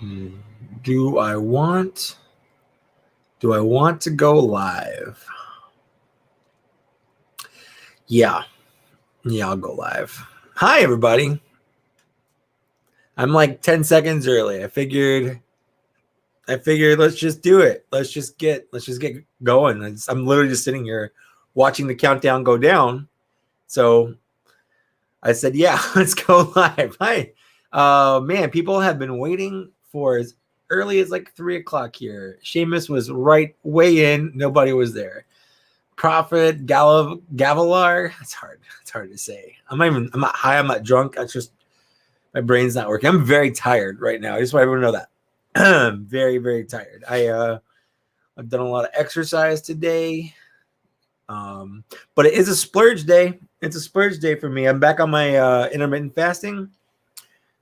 Do I want to go live? Yeah, I'll go live. Hi, everybody. I'm like 10 seconds early. I figured let's just do it. Let's just get going. I'm literally just sitting here watching the countdown go down. So I said, yeah, let's go live. Hi. Man, people have been waiting for as early as like 3 o'clock here. Seamus was way in. Nobody was there. Prophet Gavilar. It's hard to say. I'm not high. I'm not drunk. That's just my brain's not working. I'm very tired right now. I just want everyone to know that. I'm very, very tired. I've done a lot of exercise today. But it is a splurge day. It's a splurge day for me. I'm back on my intermittent fasting.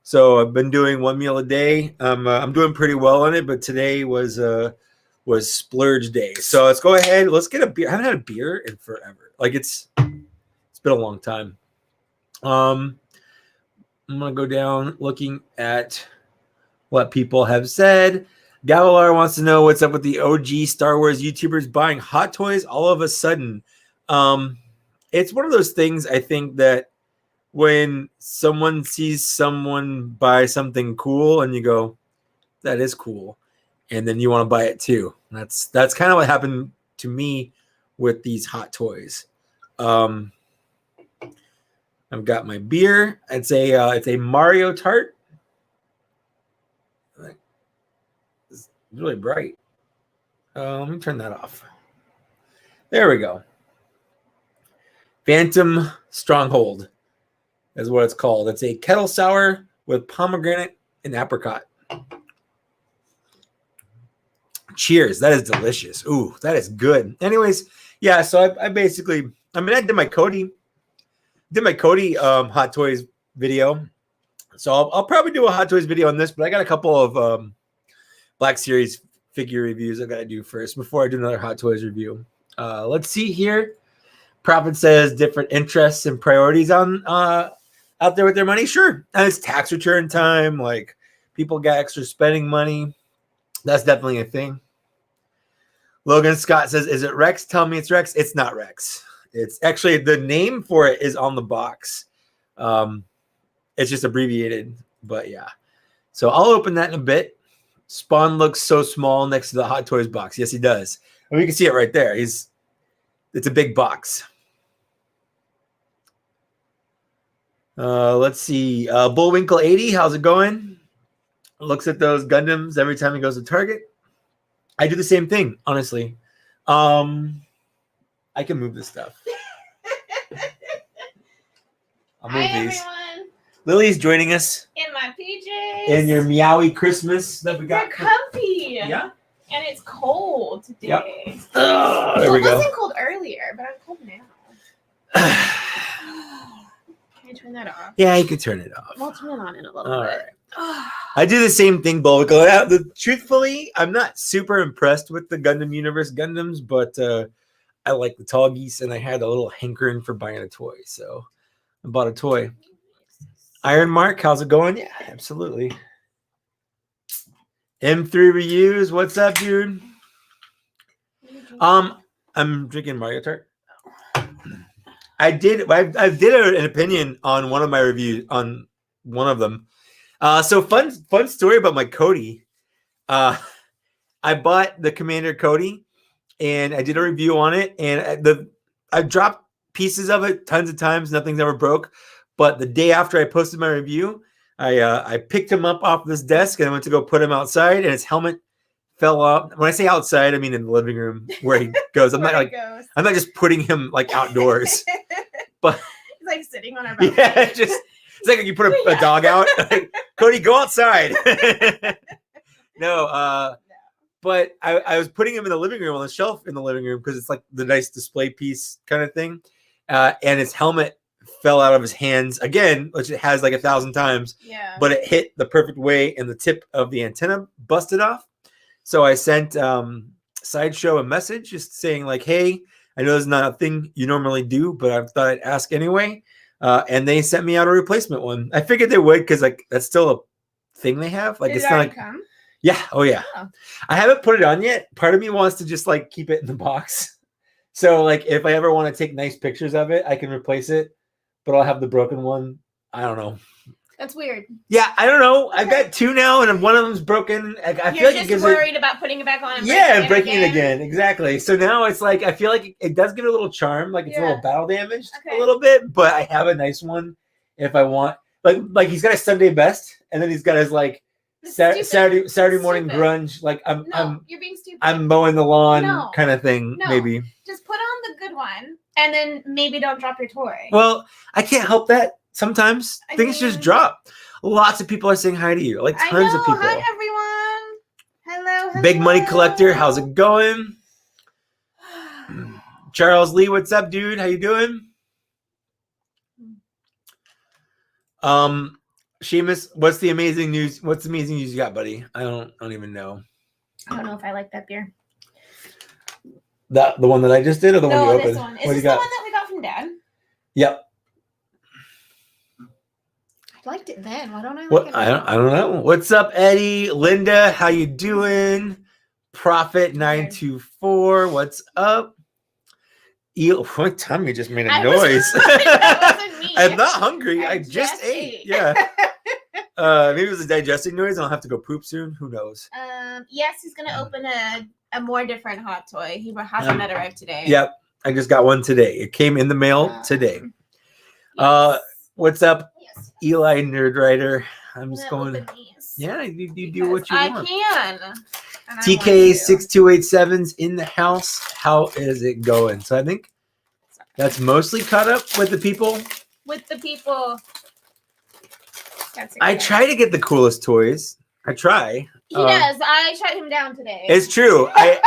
So I've been doing one meal a day. I'm doing pretty well on it, but today was splurge day. So let's go ahead. Let's get a beer. I haven't had a beer in forever. Like it's been a long time. I'm gonna go down looking at what people have said. Gavilar wants to know what's up with the OG Star Wars YouTubers buying Hot Toys all of a sudden. It's one of those things, I think, that when someone sees someone buy something cool and you go, that is cool, and then you want to buy it too. That's kind of what happened to me with these Hot Toys. I've got my beer. It's a Mario Tart. It's really bright. Let me turn that off. There we go. Phantom Stronghold is what it's called. It's a kettle sour with pomegranate and apricot. Cheers. That is delicious. Ooh, that is good. Anyways, yeah, so I basically, I did my Cody Hot Toys video. So I'll probably do a Hot Toys video on this, but I got a couple of Black Series figure reviews I got to do first before I do another Hot Toys review. Let's see here. Prophet says different interests and priorities on out there with their money. Sure. And it's tax return time. Like people got extra spending money. That's definitely a thing. Logan Scott says, is it Rex? Tell me it's Rex. It's not Rex. It's actually, the name for it is on the box. It's just abbreviated, but yeah. So I'll open that in a bit. Spawn looks so small next to the Hot Toys box. Yes, he does. I mean, you can see it right there. It's a big box. Let's see. Bullwinkle 80, how's it going? Looks at those Gundams every time he goes to Target. I do the same thing, honestly. I can move this stuff. I'll move these. Everyone. Lily's joining us. In my PJs. In your meowy Christmas that we got. They're comfy. Yeah. And it's cold today. Yep. There we go. It wasn't cold earlier, but I'm cold now. Can I turn that off? Yeah, you can turn it off. We'll turn it on in a little All bit. right. I do the same thing, Bullwinkle. Truthfully, I'm not super impressed with the Gundam Universe Gundams, but I like the Tallgeese, and I had a little hankering for buying a toy, so I bought a toy. Iron Mark, how's it going? Yeah, absolutely. M3 Reviews, what's up, dude? I'm drinking Mario Tart. I did an opinion on one of my reviews, on one of them. So fun story about my Cody. I bought the Commander Cody, and I did a review on it, and I dropped pieces of it tons of times. Nothing's ever broke. But the day after I posted my review, I picked him up off this desk and I went to go put him outside, and his helmet fell off. When I say outside, I mean in the living room where he goes. I'm not just putting him like outdoors, but he's like sitting on our balcony. Yeah, it's like you put a dog out. Cody, go outside. No, but I was putting him in the living room on the shelf in the living room because it's like the nice display piece kind of thing, and his helmet fell out of his hands again, which it has like 1,000 times. Yeah. But it hit the perfect way, and the tip of the antenna busted off. So I sent Sideshow a message just saying like, "Hey, I know this is not a thing you normally do, but I thought I'd ask anyway." And they sent me out a replacement one. I figured they would because like that's still thing they have. Like Did it's it not already like come? yeah, oh yeah. Oh. I haven't put it on yet. Part of me wants to just like keep it in the box. So like if I ever want to take nice pictures of it, I can replace it, but I'll have the broken one. I don't know. That's weird. Yeah, I don't know. Okay. I've got 2 now, and one of them's broken. I You're feel like just it gives worried about putting it back on. And breaking it again. Exactly. So now it's like I feel like it does give it a little charm, like it's a little battle damaged a little bit, but I have a nice one if I want. Like he's got a Sunday best, and then he's got his like Saturday morning grunge. Like you're being stupid. I'm mowing the lawn kind of thing. Maybe just put on the good one, and then maybe don't drop your toy. Well, I can't help that. Sometimes things just drop. Lots of people are saying hi to you. Like tons of people. Hi everyone. Hello. Big Money Collector, how's it going? Charles Lee, what's up, dude? How you doing? Seamus, what's the amazing news? What's the amazing news you got, buddy? I don't even know. I don't know if I like that beer. The one that I just did, or the one you opened? This one. Is this the one that we got from Dad? Yep. I liked it then. Why don't I like what? it? I don't know. What's up, Eddie? Linda, how you doing? Prophet 924, what's up? What tummy just made a noise? That wasn't me. I'm not hungry. I just ate. Yeah. Maybe it was a digesting noise. I'll have to go poop soon. Who knows? Yes, he's gonna open a more different hot toy. He has one that arrived today. Yep. I just got one today. It came in the mail today. Yes. What's up, Yes. Eli Nerdwriter? I'm just going. Open these Yeah, you do what you want. I can. TK6287's in the house. How is it going? So I think that's mostly caught up with the people. I try to get the coolest toys. I try. He does. I shut him down today. It's true. I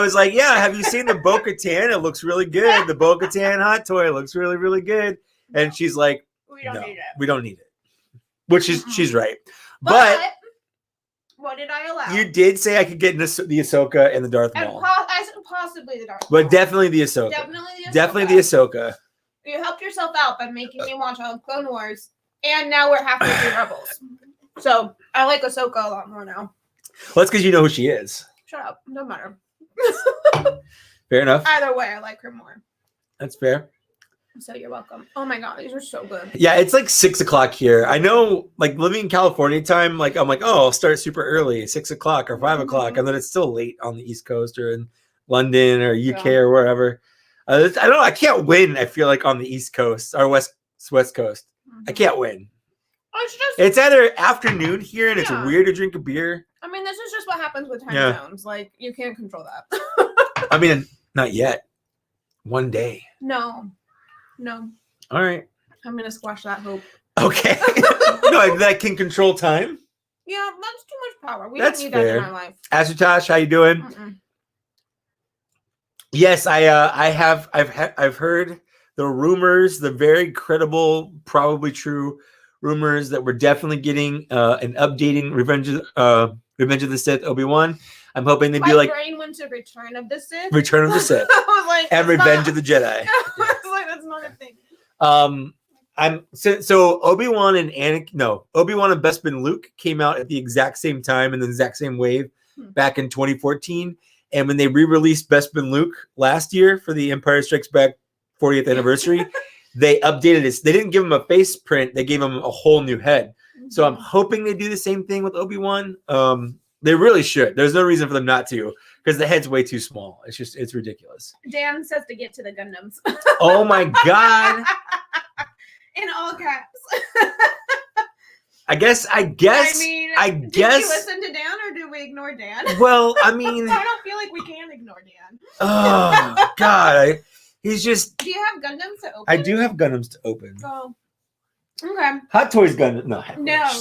was like, yeah, have you seen the Bo-Katan? It looks really good. The Bo-Katan hot toy looks really, really good. And she's like, we don't need it. Which is, she's right. But what did I allow? You did say I could get the Ahsoka and the Darth Maul. Possibly the Darth Maul. But Maul. definitely the Ahsoka. Definitely the Ahsoka. You helped yourself out by making me watch all Clone Wars. And now we're halfway through Rebels. So I like Ahsoka a lot more now. Well, that's because you know who she is. Shut up. No matter. Fair enough. Either way, I like her more. That's fair. So you're welcome. Oh my god, these are so good. Yeah, it's like 6 o'clock here. I know, like living in California time, like I'm like, oh, I'll start super early, 6 o'clock or 5 o'clock, and then it's still late on the East Coast or in London or UK or wherever. I don't know. I can't win. I feel like on the East Coast or West Coast, I can't win. It's either afternoon here, and it's weird to drink a beer. I mean, this is just what happens with time zones. Like you can't control that. I mean, not yet. One day. No. All right. I'm gonna squash that hope. Okay. No, that can control time. Yeah, that's too much power. We don't need that in our life. Ashutosh, how you doing? Yes, I've heard the rumors, the very credible, probably true rumors that we're definitely getting an updating Revenge of the Sith Obi-Wan. I'm hoping they'd be like brain went to Return of the Sith. Return of the Sith. I was like, and Revenge of the Jedi. I was like, that's not a thing. So Obi-Wan and Obi-Wan and Bespin Luke came out at the exact same time in the exact same wave back in 2014. And when they re-released Bespin Luke last year for the Empire Strikes Back 40th anniversary, they updated it. They didn't give him a face print; they gave him a whole new head. So I'm hoping they do the same thing with Obi-Wan. They really should. There's no reason for them not to, because the head's way too small. It's ridiculous. Dan says to get to the Gundams. Oh my god! In all caps. I guess. Did you listen to Dan or do we ignore Dan? Well, I mean, I don't feel like we can ignore Dan. Oh god, he's just. Do you have Gundams to open? I do have Gundams to open. Oh, okay. Hot Toys Gundam. No,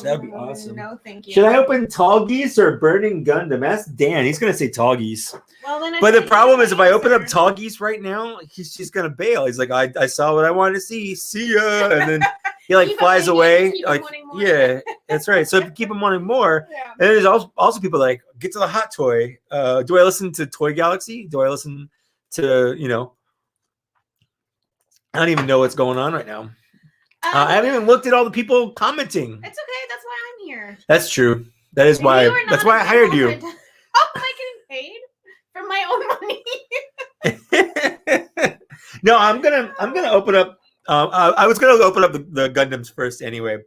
that'd be awesome. No, thank you. Should I open Tallgeese or Burning Gundam? Ask Dan. He's gonna say Tallgeese. Well, then. But the problem is, if I open up Tallgeese right now, he's just gonna bail. He's like, I saw what I wanted to see. See ya, and then. He like flies away. Like, yeah, that's right. So keep him wanting more. Yeah. And there's also people like, get to the hot toy. Do I listen to Toy Galaxy? Do I listen to, I don't even know what's going on right now. I haven't even looked at all the people commenting. It's okay. That's why I'm here. That's true. That is why. You are That's not why I hired you. involved. How am I getting paid from my own money? No, I'm gonna open up. I was gonna open up the Gundams first anyway.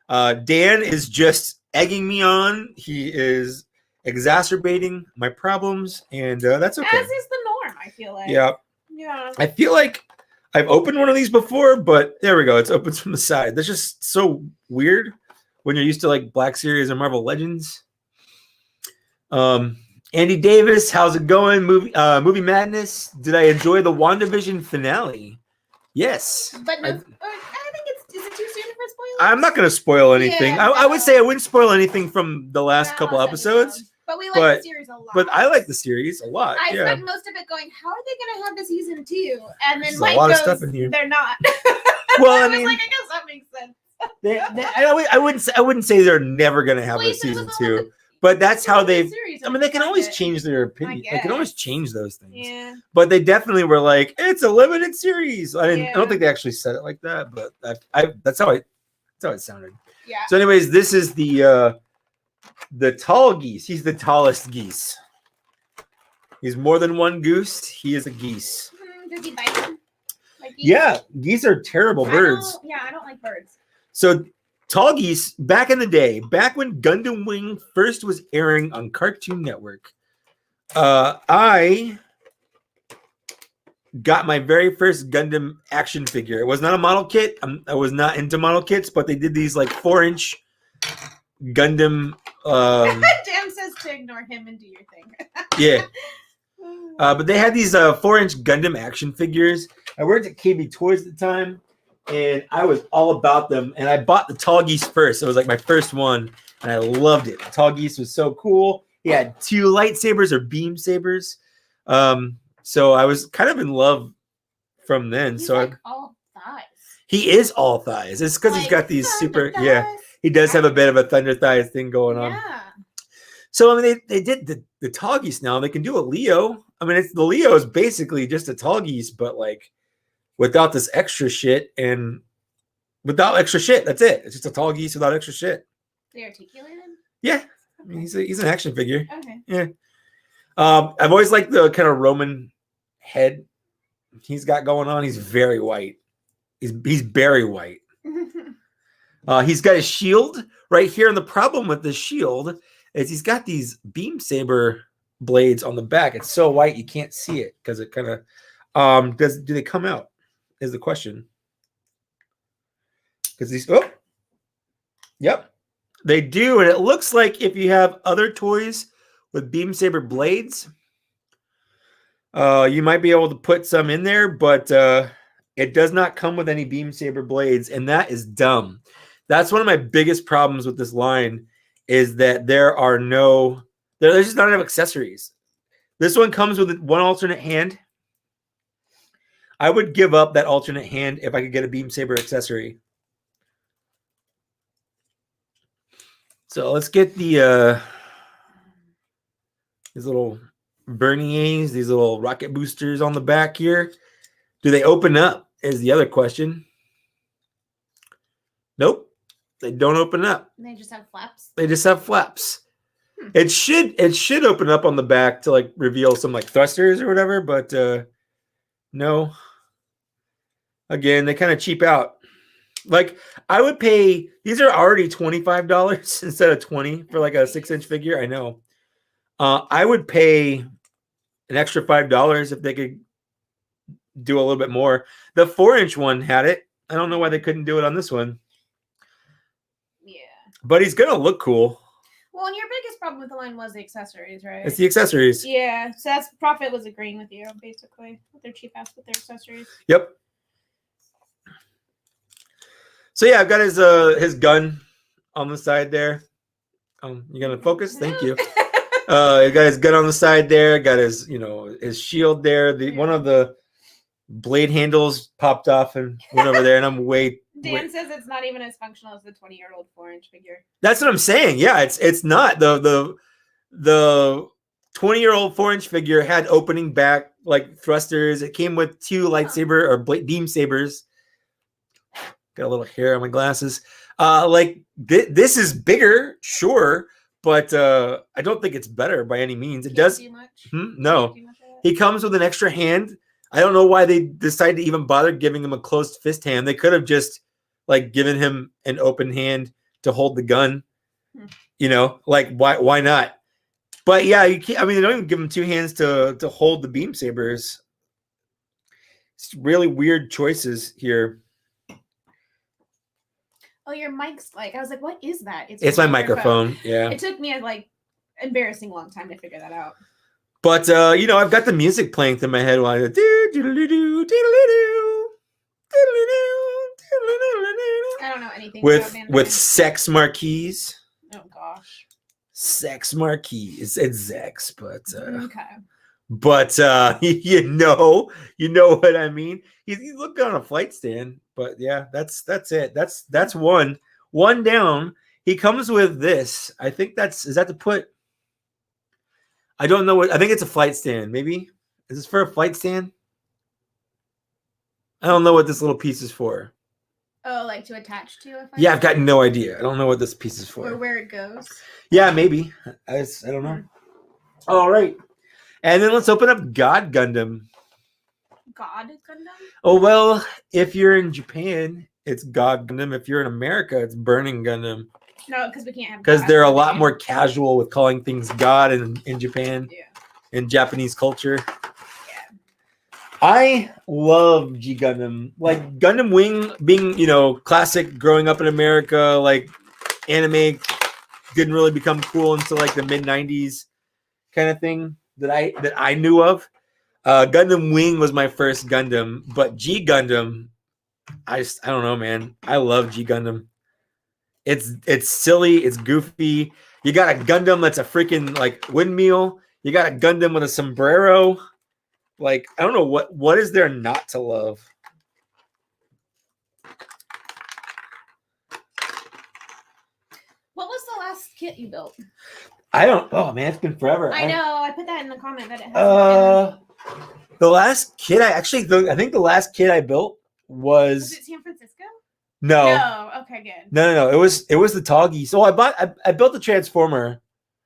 Dan is just egging me on. He is exacerbating my problems, and that's okay. As is the norm, I feel like. Yeah. Yeah. I feel like I've opened one of these before, but there we go. It's open from the side. That's just so weird when you're used to like Black Series or Marvel Legends. Andy Davis, how's it going? Movie Madness. Did I enjoy the WandaVision finale? Yes. But no, I think is it too soon for spoilers? I'm not going to spoil anything. Yeah, I would say I wouldn't spoil anything from the last couple episodes. But we like the series a lot. But I like the series a lot. I spent most of it going, how are they going to have the season 2? And then There's Mike a lot goes, of stuff in here. They're not. Well, I mean, I guess that makes sense. I wouldn't say they're never going to have a season 2. But that's how they've. I mean, they can always change their opinion. They can always change those things. Yeah. But they definitely were like, it's a limited series. I don't think they actually said it like that, but that's how it sounded. Yeah. So, anyways, this is the Tallgeese. He's the tallest geese. He's more than one goose. He is a geese. Does he bite them? Like geese? Yeah, geese are terrible birds. I don't like birds. So. Tallgeese, back in the day, back when Gundam Wing first was airing on Cartoon Network, I got my very first Gundam action figure. It was not a model kit. I was not into model kits, but they did these like 4-inch Gundam. Dan says to ignore him and do your thing. Yeah. But they had these 4-inch Gundam action figures. I worked at KB Toys at the time. And I was all about them. And I bought the Tallgeese first. It was like my first one. And I loved it. The Tallgeese was so cool. He had 2 lightsabers or beam sabers. So I was kind of in love from then. He's so like all thighs. He is all thighs. It's because he's got these super thighs. Yeah. He does have a bit of a thunder thighs thing going on. Yeah. So I mean they did the Tallgeese now. They can do a Leo. I mean the Leo is basically just a Tallgeese, but like without this extra shit and without extra shit. That's it. It's just a Tallgeese without extra shit. They articulated? Yeah. I mean, he's an action figure. Okay. Yeah. I've always liked the kind of Roman head he's got going on. He's very white. He's very white. He's got a shield right here. And the problem with the shield is he's got these beam saber blades on the back. It's so white you can't see it because it kind of do they come out? Is the question. Because these yep, they do, and it looks like if you have other toys with beam saber blades, you might be able to put some in there, but it does not come with any beam saber blades, and that is dumb. That's one of my biggest problems with this line is that there's just not enough accessories. This one comes with one alternate hand. I would give up that alternate hand if I could get a beam saber accessory. So let's get the these little Berniers, these little rocket boosters on the back here. Do they open up? Is the other question. Nope, they don't open up. They just have flaps. They just have flaps. It should open up on the back to like reveal some like thrusters or whatever, but no. Again, they kind of cheap out. Like I would pay, these are already $25 instead of $20 for like a 6-inch figure. I know. I would pay an extra $5 if they could do a little bit more. The 4-inch one had it. I don't know why they couldn't do it on this one. Yeah. But he's gonna look cool. Well, and your biggest problem with the line was the accessories, right? It's the accessories. Yeah. So that's Profit was agreeing with you, basically. With their cheap ass with their accessories. Yep. So yeah, I've got his gun on the side there. You gonna focus? Thank you. He got his gun on the side there. Got his his shield there. One of the blade handles popped off and went over there, and I'm Dan says it's not even as functional as the 20-year-old 4-inch figure. That's what I'm saying. Yeah, it's not the 20-year-old 4-inch figure had opening back like thrusters. It came with 2 lightsaber or beam sabers. Got a little hair on my glasses. This is bigger, sure, but I don't think it's better by any means. It does. Do much? No, Do much of it? he comes with an extra hand. I don't know why they decided to even bother giving him a closed fist hand. They could have just like given him an open hand to hold the gun. You know, like why not? But yeah, you can't. I mean, they don't even give him two hands to hold the beam sabers. It's really weird choices here. Oh, your mic's like, I was like, what is that? It's my microphone. Yeah. It took me a like embarrassing long time to figure that out. But you know, I've got the music playing through my head while I go I don't know anything with sex marquees. Oh gosh. Sex marquees. It's Zex, but Okay. But you know what I mean. He's looking on a flight stand, but yeah, that's it. That's one down. He comes with this. I think is that to put. I don't know what. I think it's a flight stand. Maybe is this for a flight stand? I don't know what this little piece is for. Oh, like to attach to? Yeah, I've got no idea. I don't know what this piece is for. Or where it goes. Yeah, maybe. I don't know. All right. And then let's open up God Gundam. God Gundam? Oh, well, if you're in Japan, it's God Gundam. If you're in America, it's Burning Gundam. No, because we can't have because God they're a today. lot more casual with calling things God in Japan, in Japanese culture. Yeah. I love G Gundam. Like Gundam Wing being, you know, classic growing up in America, like anime didn't really become cool until like the mid 90s kind of thing that I knew of. Gundam Wing was my first Gundam, but G Gundam, I don't know, man. I love G Gundam. It's silly, it's goofy. You got a Gundam that's a freaking like windmill. You got a Gundam with a sombrero. Like, I don't know what is there not to love. What was the last kit you built? I don't. Oh man, it's been forever. I know. I put that in the comment that it hasn't been. The last kid I think the last kid I built Was it San Francisco? No. No. Okay, good. No. It was the Tallgeese. So I built the Transformer.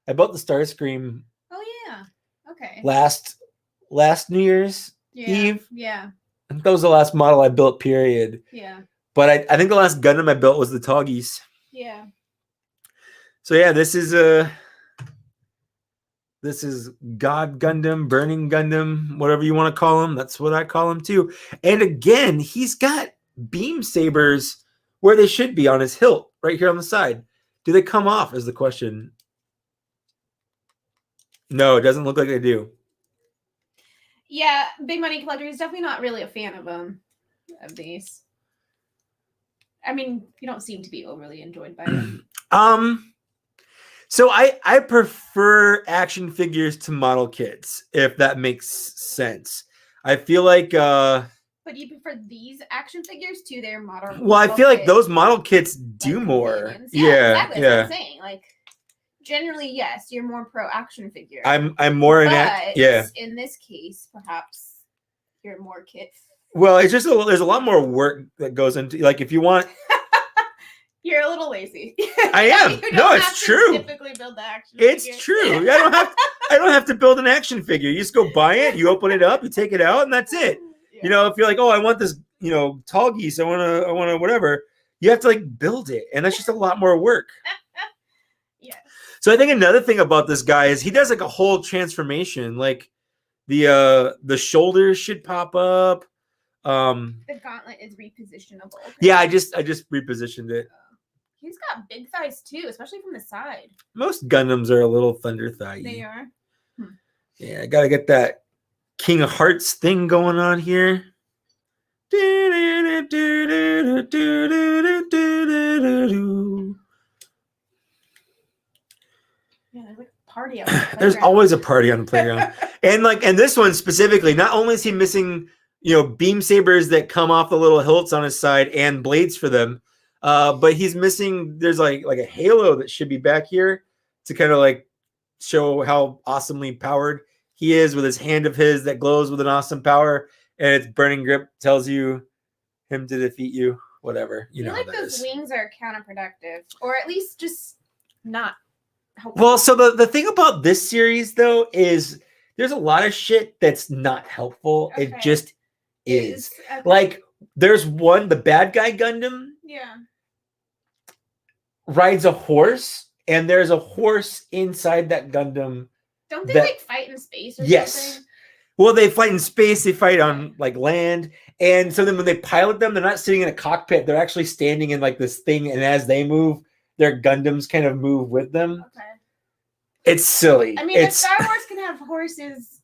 I built the Starscream. Oh yeah. Okay. Last New Year's Eve. Yeah. I think that was the last model I built, period. Yeah. But I think the last Gundam I built was the Tallgeese. Yeah. So yeah, this is God Gundam, Burning Gundam, whatever you want to call him. That's what I call him too. And again, he's got beam sabers where they should be on his hilt, right here on the side. Do they come off is the question. No, it doesn't look like they do. Yeah, Big Money Collector is definitely not really a fan of these. I mean, you don't seem to be overly enjoyed by them. So I prefer action figures to model kits, if that makes sense. I feel like but you prefer these action figures to their model. Well, I feel like those model kits do more. Yeah, exactly. That's what I'm saying. Like generally, yes, you're more pro action figure. I'm more in this case, perhaps you're more kit. Well, it's just there's a lot more work that goes into, like, if you want. You're a little lazy. I am. No, it's true. Typically build the action it's figure. true. I don't have to build an action figure. You just go buy it, you open it up, you take it out, and that's it. Yeah. You know, if you're like, oh, I want this, you know, Tallgeese, I want to whatever. You have to like build it, and that's just a lot more work. Yeah. So I think another thing about this guy is he does like a whole transformation. Like the shoulders should pop up. The gauntlet is repositionable. Yeah, I just repositioned it. He's got big thighs too, especially from the side. Most Gundams are a little thunder thigh. They are. Yeah, I gotta get that King of Hearts thing going on here. Yeah, there's like a party out there. There's always a party on the playground. and this one specifically, not only is he missing, you know, beam sabers that come off the little hilts on his side and blades for them, but he's missing, there's like a halo that should be back here to kind of like show how awesomely powered he is with his hand of his that glows with an awesome power, and its burning grip tells you him to defeat you. whatever. You I know feel how like that those is. wings are counterproductive, or at least just not helpful. Well, so the thing about this series though is there's a lot of shit that's not helpful. It Okay. just is. Okay. Like there's one, the bad guy Gundam Yeah. rides a horse, and there's a horse inside that Gundam. Don't they that- like fight in space or Yes. something? Well, they fight in space, they fight on like land, and so then when they pilot them, they're not sitting in a cockpit, they're actually standing in like this thing, and as they move, their Gundams kind of move with them. Okay. It's silly. I mean, if Star Wars can have horses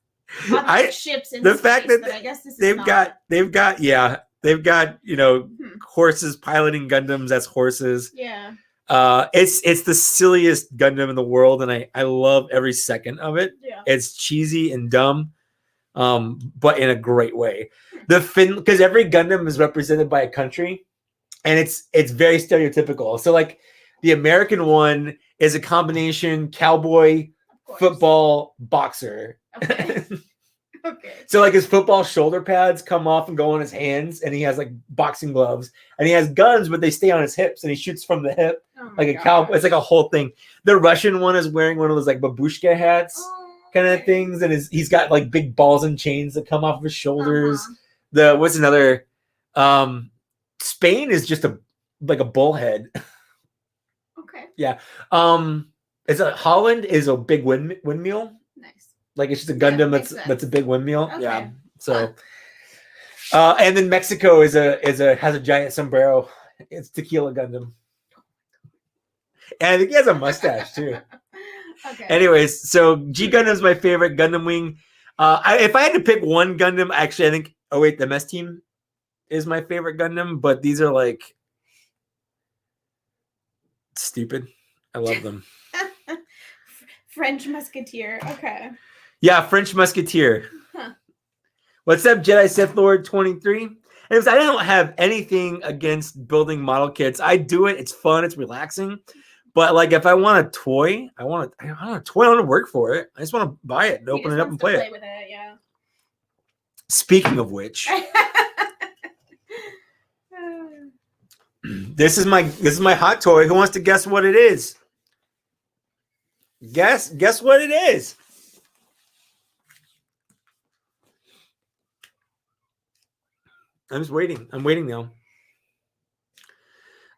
on like, ships in the space, fact that then I guess this is they've not. got horses piloting Gundams as horses. Yeah. It's the silliest Gundam in the world, and I love every second of it. Yeah. It's cheesy and dumb, but in a great way. Because every Gundam is represented by a country, and it's very stereotypical. So like the American one is a combination cowboy, football, boxer. Okay. Okay. So like his football shoulder pads come off and go on his hands, and he has like boxing gloves, and he has guns, but they stay on his hips, and he shoots from the hip like a cowboy. It's like a whole thing. The Russian one is wearing one of those like babushka hats kind of things, and he's got like big balls and chains that come off of his shoulders. What's another? Spain is just a bullhead. Okay. Yeah. Holland is a big windmill. Nice. Like it's just a Gundam that's a big windmill. Okay. Yeah. So, and then Mexico has a giant sombrero. It's Tequila Gundam, and I think he has a mustache too. Okay. Anyways, so G Gundam's my favorite Gundam Wing. If I had to pick one Gundam, actually, I think the MS Team is my favorite Gundam. But these are like stupid. I love them. French Musketeer. Okay. Yeah, French Musketeer. Huh. What's up, Jedi Sith Lord 23? Anyways, I don't have anything against building model kits. I do it. It's fun. It's relaxing. But like, if I want a toy, I want a toy. I want to work for it. I just want to buy it and open it up and play it. With it. Yeah. Speaking of which, this is my hot toy. Who wants to guess what it is? Guess what it is. I'm just waiting. I'm waiting now.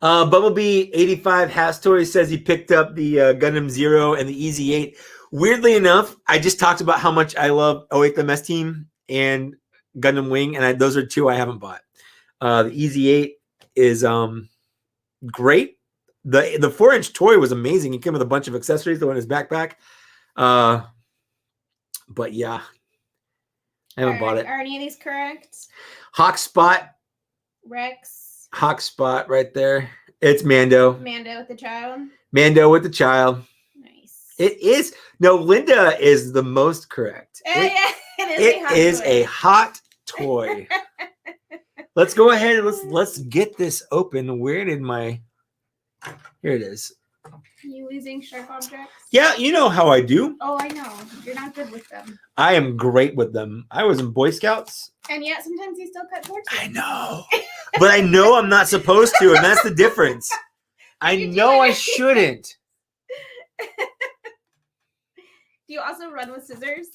Bumblebee 85 Has Toys says he picked up the Gundam Zero and the Easy 8. Weirdly enough, I just talked about how much I love 08 the Mess Team and Gundam Wing, and those are two I haven't bought. The Easy 8 is great. The 4-inch toy was amazing. He came with a bunch of accessories that went in his backpack. But yeah, I haven't bought it. Are any of these correct? Hawk Spot. Rex. Hawk Spot right there. It's Mando. Mando with the child. Mando with the child. Nice. It is. No, Linda is the most correct. It is a hot toy. Let's go ahead and let's get this open. Where did my... Here it is. You losing sharp objects? Yeah, you know how I do. Oh, I know. You're not good with them. I am great with them. I was in Boy Scouts. And yet sometimes you still cut torches. I know. But I know I'm not supposed to, and that's the difference. I know I shouldn't. Do you also run with scissors?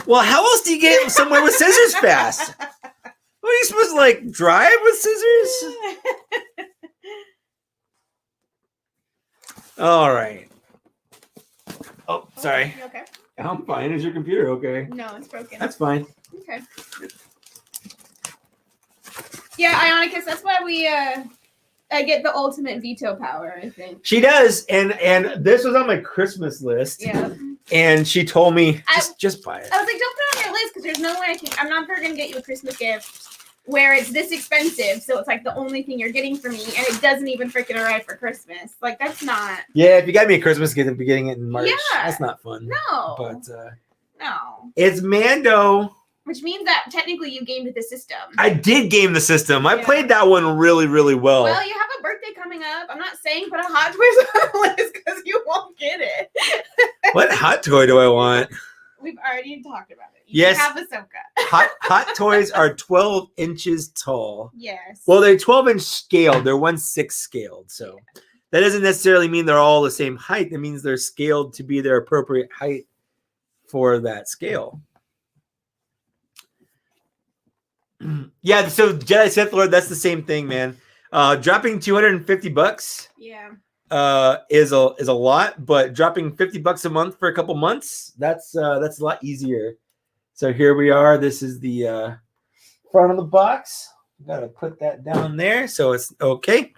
Well, how else do you get somewhere with scissors fast? What, are you supposed to like drive with scissors? All right. Oh, sorry. You okay? I'm fine. Is your computer okay? No, it's broken. That's fine. Okay. Yeah, Ionicus, that's why we I get the ultimate veto power, I think. She does, and this was on my Christmas list. Yeah. And she told me just buy it. I was like, don't put it on your list because there's no way I'm not ever gonna get you a Christmas gift where it's this expensive, so it's like the only thing you're getting from me, and it doesn't even freaking arrive for Christmas. Like that's not. Yeah, if you got me a Christmas gift, I'd be getting it in March. Yeah. That's not fun. No. But no. It's Mando. Which means that technically you gamed the system. I did game the system. I played that one really, really well. Well, you have a birthday coming up. I'm not saying put a Hot Toys on the list because you won't get it. What hot toy do I want? We've already talked about it. Yes. You have Ahsoka. Hot Toys are 12 inches tall. Yes. Well, they're 12-inch scaled. They're 1/6 scaled. So that doesn't necessarily mean they're all the same height. It means they're scaled to be their appropriate height for that scale. Yeah, so Jedi Sith Lord, that's the same thing, man. Dropping $250 is a lot, but dropping $50 a month for a couple months, that's a lot easier. So here we are. This is the front of the box. Gotta put that down there so it's okay.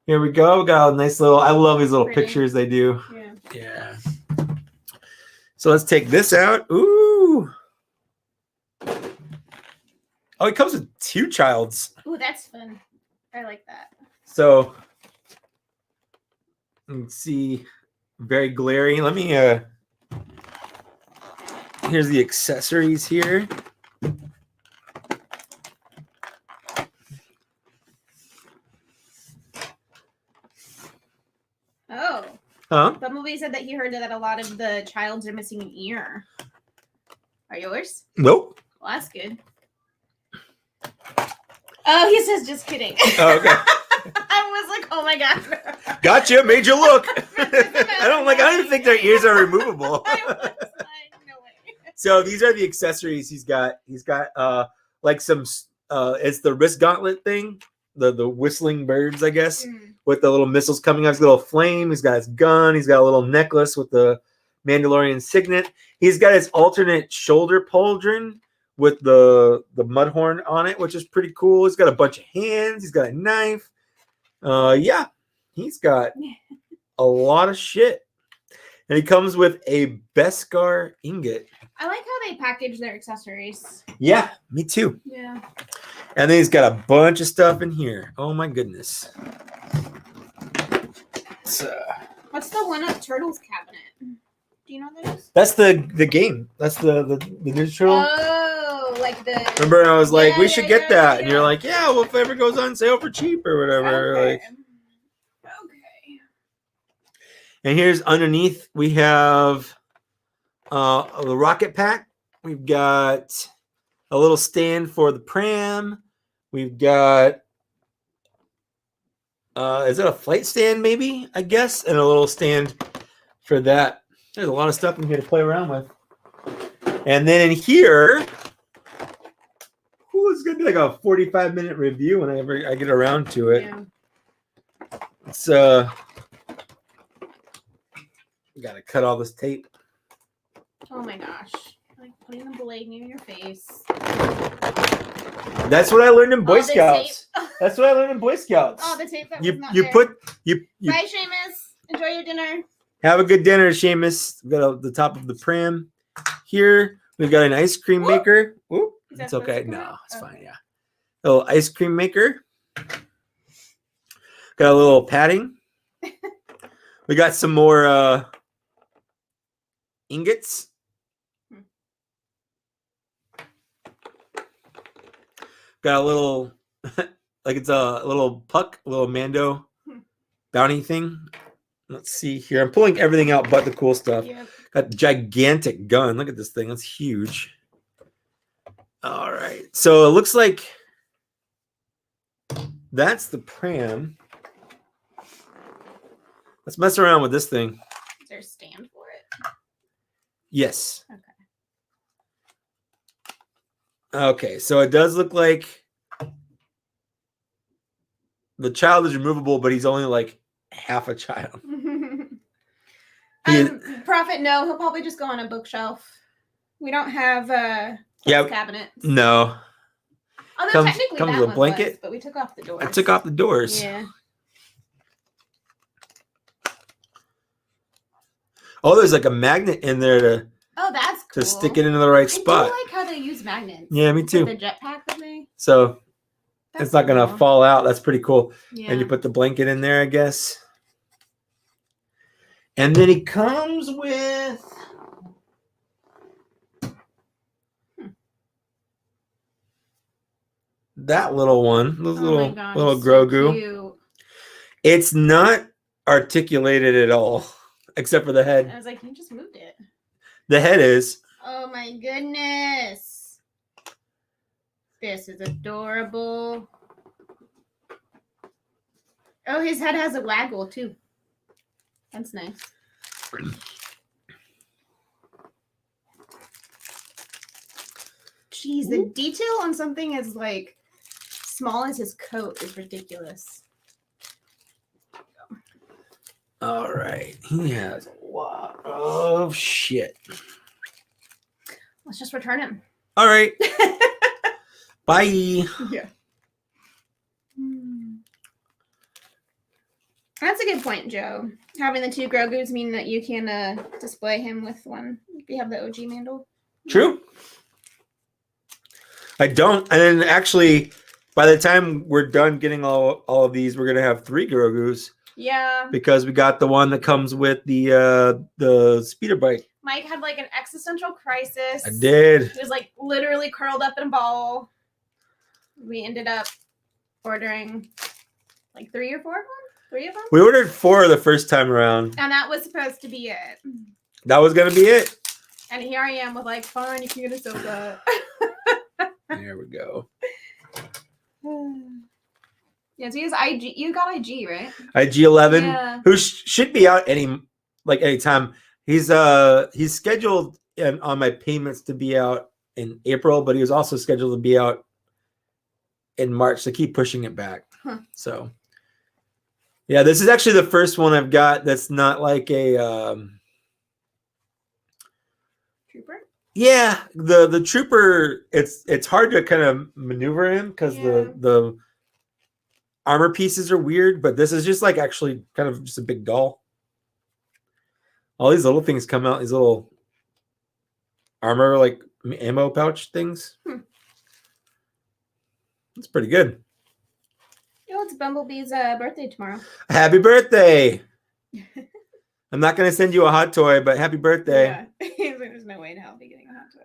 Here we go. We got a nice little, I love these little pictures they do. Yeah. So let's take this out. Ooh. Oh, it comes with 2 childs. Ooh, that's fun. I like that. So you can see, very glary. Let me here's the accessories here. Oh. Huh? Bumblebee said that he heard that a lot of the childs are missing an ear. Are yours? Nope. Well, that's good. Oh, he says just kidding. Oh, okay. I was like, oh my god. Gotcha, made you look. I don't even think their ears are removable. I was like, no way. So these are the accessories he's got. He's got like some it's the wrist gauntlet thing, the whistling birds, I guess, with the little missiles coming out. His little flame. He's got his gun. He's got a little necklace with the Mandalorian signet. He's got his alternate shoulder pauldron with the mud horn on it, which is pretty cool. He's got a bunch of hands. He's got a knife. Yeah, he's got a lot of shit. And he comes with a Beskar ingot. I like how they package their accessories. Yeah, me too. Yeah. And then he's got a bunch of stuff in here. Oh my goodness. What's the one-up turtles cabinet? Do you know this? That's the game. That's the digital. Oh, like the. Remember, I was like, we should get that, and yeah. you're like, yeah, well, if it ever goes on sale for cheap or whatever, Okay. like. Okay. And here's underneath. We have the rocket pack. We've got a little stand for the pram. We've got. Is it a flight stand? Maybe, I guess, and a little stand for that. There's a lot of stuff in here to play around with. And then in here, it's going to be like a 45-minute review whenever I get around to it. Yeah. It's got to cut all this tape. Oh my gosh. Like putting the blade near your face. That's what I learned in Boy the Scouts. That's what I learned in Boy Scouts. Oh, the tape that you was not you there. put you Bye, Seamus. Enjoy your dinner. Have a good dinner, Seamus. We've got the top of the pram. Here, we've got an ice cream maker. Ooh, it's okay. No, it's fine. Yeah. A little ice cream maker. Got a little padding. We got some more ingots. Got a little, like it's a little puck, a little Mando bounty thing. Let's see here. I'm pulling everything out but the cool stuff. Yep. Got a gigantic gun. Look at this thing. That's huge. All right. So it looks like that's the pram. Let's mess around with this thing. Is there a stand for it? Yes. Okay. Okay. So it does look like the child is removable, but he's only like half a child. Prophet, no, he'll probably just go on a bookshelf. We don't have cabinets. No. Although technically comes that with a one blanket. was, but we took off the doors. I took off the doors. Yeah. Oh, there's like a magnet in there to that's cool. to stick it into the right spot. I do like how they use magnets. Yeah, me too. The jetpack that they. So it's not gonna fall out. That's pretty cool. Yeah. And you put the blanket in there, I guess. And then he comes with that little one, little Grogu. Cute. It's not articulated at all, except for the head. I was like, you just moved it. The head is. Oh my goodness. This is adorable. Oh, his head has a waggle too. That's nice. Jeez, the detail on something as like small as his coat is ridiculous. All right. He has a lot of shit. Let's just return him. All right. Bye. Yeah. That's a good point, Joe. Having the two Grogus mean that you can display him with one if you have the OG Mandal. True. I don't. And then actually, by the time we're done getting all of these, we're going to have 3 Grogus. Yeah. Because we got the one that comes with the speeder bike. Mike had like an existential crisis. I did. He was like literally curled up in a ball. We ended up ordering like 3 or 4 of them. 3 of them? We ordered 4 the first time around. And that was supposed to be it. That was going to be it. And here I am with like, fine, you can get a soda. There we go. Yeah, so he has IG. You got IG, right? IG-11, Yeah. who should be out any time. He's scheduled on my payments to be out in April, but he was also scheduled to be out in March. So keep pushing it back. Huh. So yeah, this is actually the first one I've got that's not like a Trooper. Yeah, the Trooper. It's hard to kind of maneuver him because the armor pieces are weird, but this is just like actually kind of just a big doll. All these little things come out, these little armor like ammo pouch things. That's pretty good. Oh, it's Bumblebee's birthday tomorrow. Happy birthday! I'm not going to send you a hot toy, but happy birthday. Yeah. There's no way in hell I'll be getting a hot toy.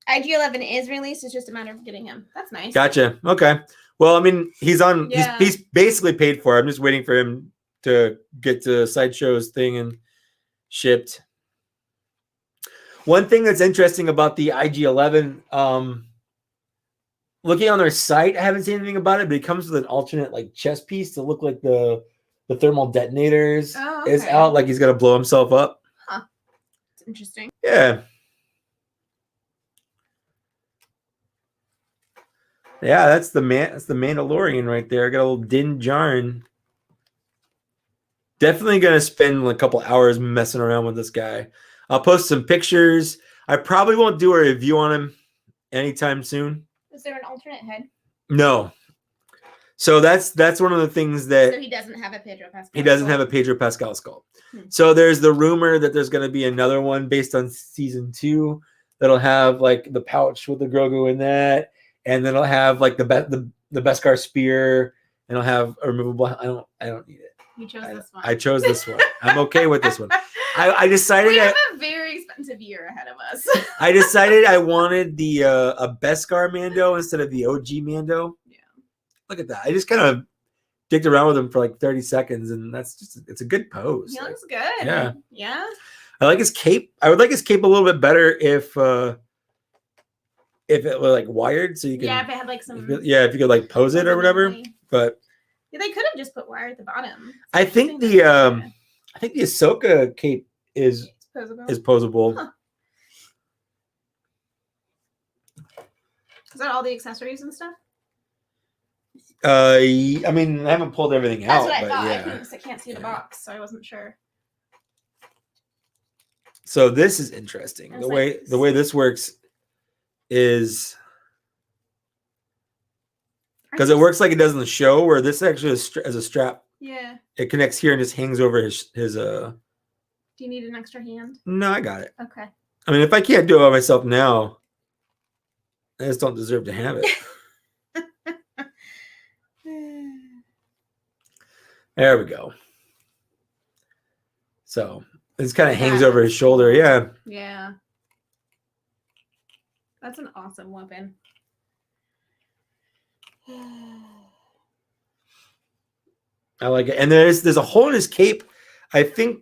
IG-11 is released. It's just a matter of getting him. That's nice. Gotcha. Okay. Well, I mean, he's on. Yeah. He's basically paid for. I'm just waiting for him to get to Sideshow's thing and shipped. One thing that's interesting about the IG-11, looking on their site, I haven't seen anything about it, but it comes with an alternate like chest piece to look like the thermal detonators is out, like he's gonna blow himself up. Huh. It's interesting. Yeah. Yeah, that's the Mandalorian right there. Got a little Din Djarin. Definitely gonna spend a couple hours messing around with this guy. I'll post some pictures. I probably won't do a review on him anytime soon. Is there an alternate head? No. So that's one of the things that So he doesn't have a Pedro Pascal. He doesn't have a Pedro Pascal skull. So there's the rumor that there's going to be another one based on season 2 that'll have like the pouch with the Grogu in that, and then it'll have like the Beskar spear, and it'll have a removable. I don't need it. You chose this one. I chose this one. I'm okay with this one. I decided we have a very expensive year ahead of us. I decided I wanted the a Beskar Mando instead of the OG Mando. Yeah. Look at that. I just kind of dicked around with him for like 30 seconds, and it's a good pose. He looks good. Yeah. Yeah. I like his cape. I would like his cape a little bit better if it were like wired, so you can. Yeah, if it had like some. if you could like pose it or whatever. But yeah, they could have just put wire at the bottom. I think the Ahsoka cape is posable. Huh. Is that all the accessories and stuff? I mean, I haven't pulled everything That's out. what I but thought. yeah. I can't see the box, so I wasn't sure. So this is interesting. The way this works is because it works like it does in the show, where this actually is a strap. Yeah. It connects here and just hangs over his. Do you need an extra hand? No, I got it. Okay. I mean, if I can't do it by myself now, I just don't deserve to have it. There we go. So this kind of hangs over his shoulder. Yeah. Yeah. That's an awesome weapon. I like it. And there's a hole in his cape. I think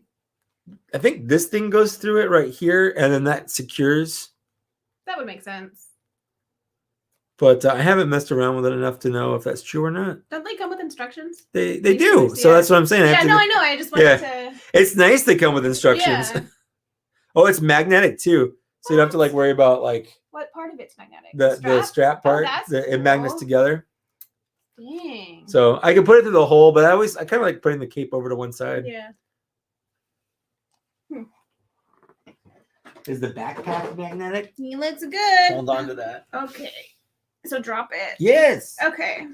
I think this thing goes through it right here, and then that secures. That would make sense. But I haven't messed around with it enough to know if that's true or not. Don't they come with instructions? They do. So that's what I'm saying. Yeah, I know. I just wanted to. It's nice they come with instructions. Yeah. Oh, it's magnetic too. So you don't have to like worry about like what part of it's magnetic? The strap part. Cool. It magnets together. Dang. So I can put it through the hole, but I kind of like putting the cape over to one side. Yeah. Is the backpack magnetic? He looks good. Hold on to that. Okay. So drop it. Yes. Okay.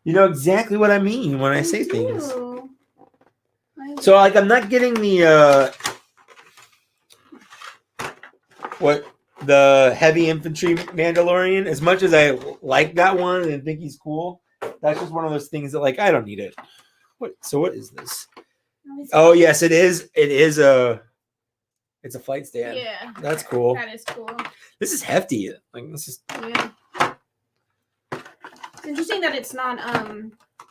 You know exactly what I mean when I say things. So like I'm not getting the the heavy infantry Mandalorian as much as I like that one and think he's cool. That's just one of those things that like I don't need it. What is this? Oh yes, it is. It's a flight stand. Yeah. That's cool. That is cool. This is hefty. Like this is yeah. It's interesting that it's not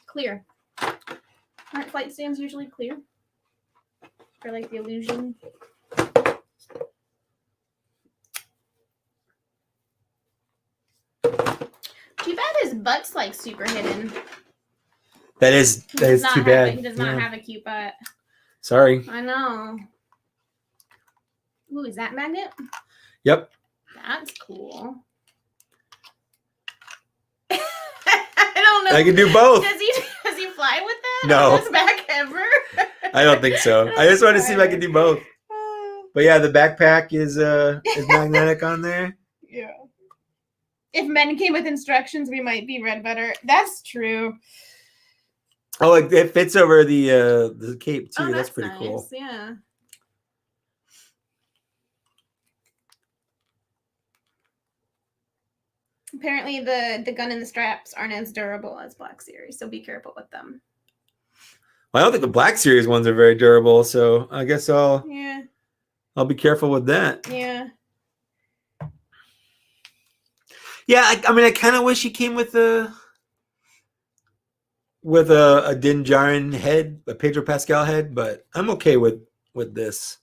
clear. Aren't flight stands usually clear? For like the illusion. Too bad his butt's like super hidden. That is too bad. He does not have a cute butt. Sorry. I know. Ooh, is that magnet? Yep. That's cool. I don't know. I can do both. Does he fly with that? No. On his back ever? I don't think so. I just wanted to see if I could do both. But yeah, the backpack is magnetic on there. Yeah. If men came with instructions, we might be read better. That's true. Oh, it fits over the cape too. That's pretty nice. Cool. Yeah. Apparently, the gun and the straps aren't as durable as Black Series, so be careful with them. Well, I don't think the Black Series ones are very durable, so I guess I'll be careful with that. Yeah. Yeah, I mean, I kind of wish he came with a Din Djarin head, a Pedro Pascal head, but I'm okay with this.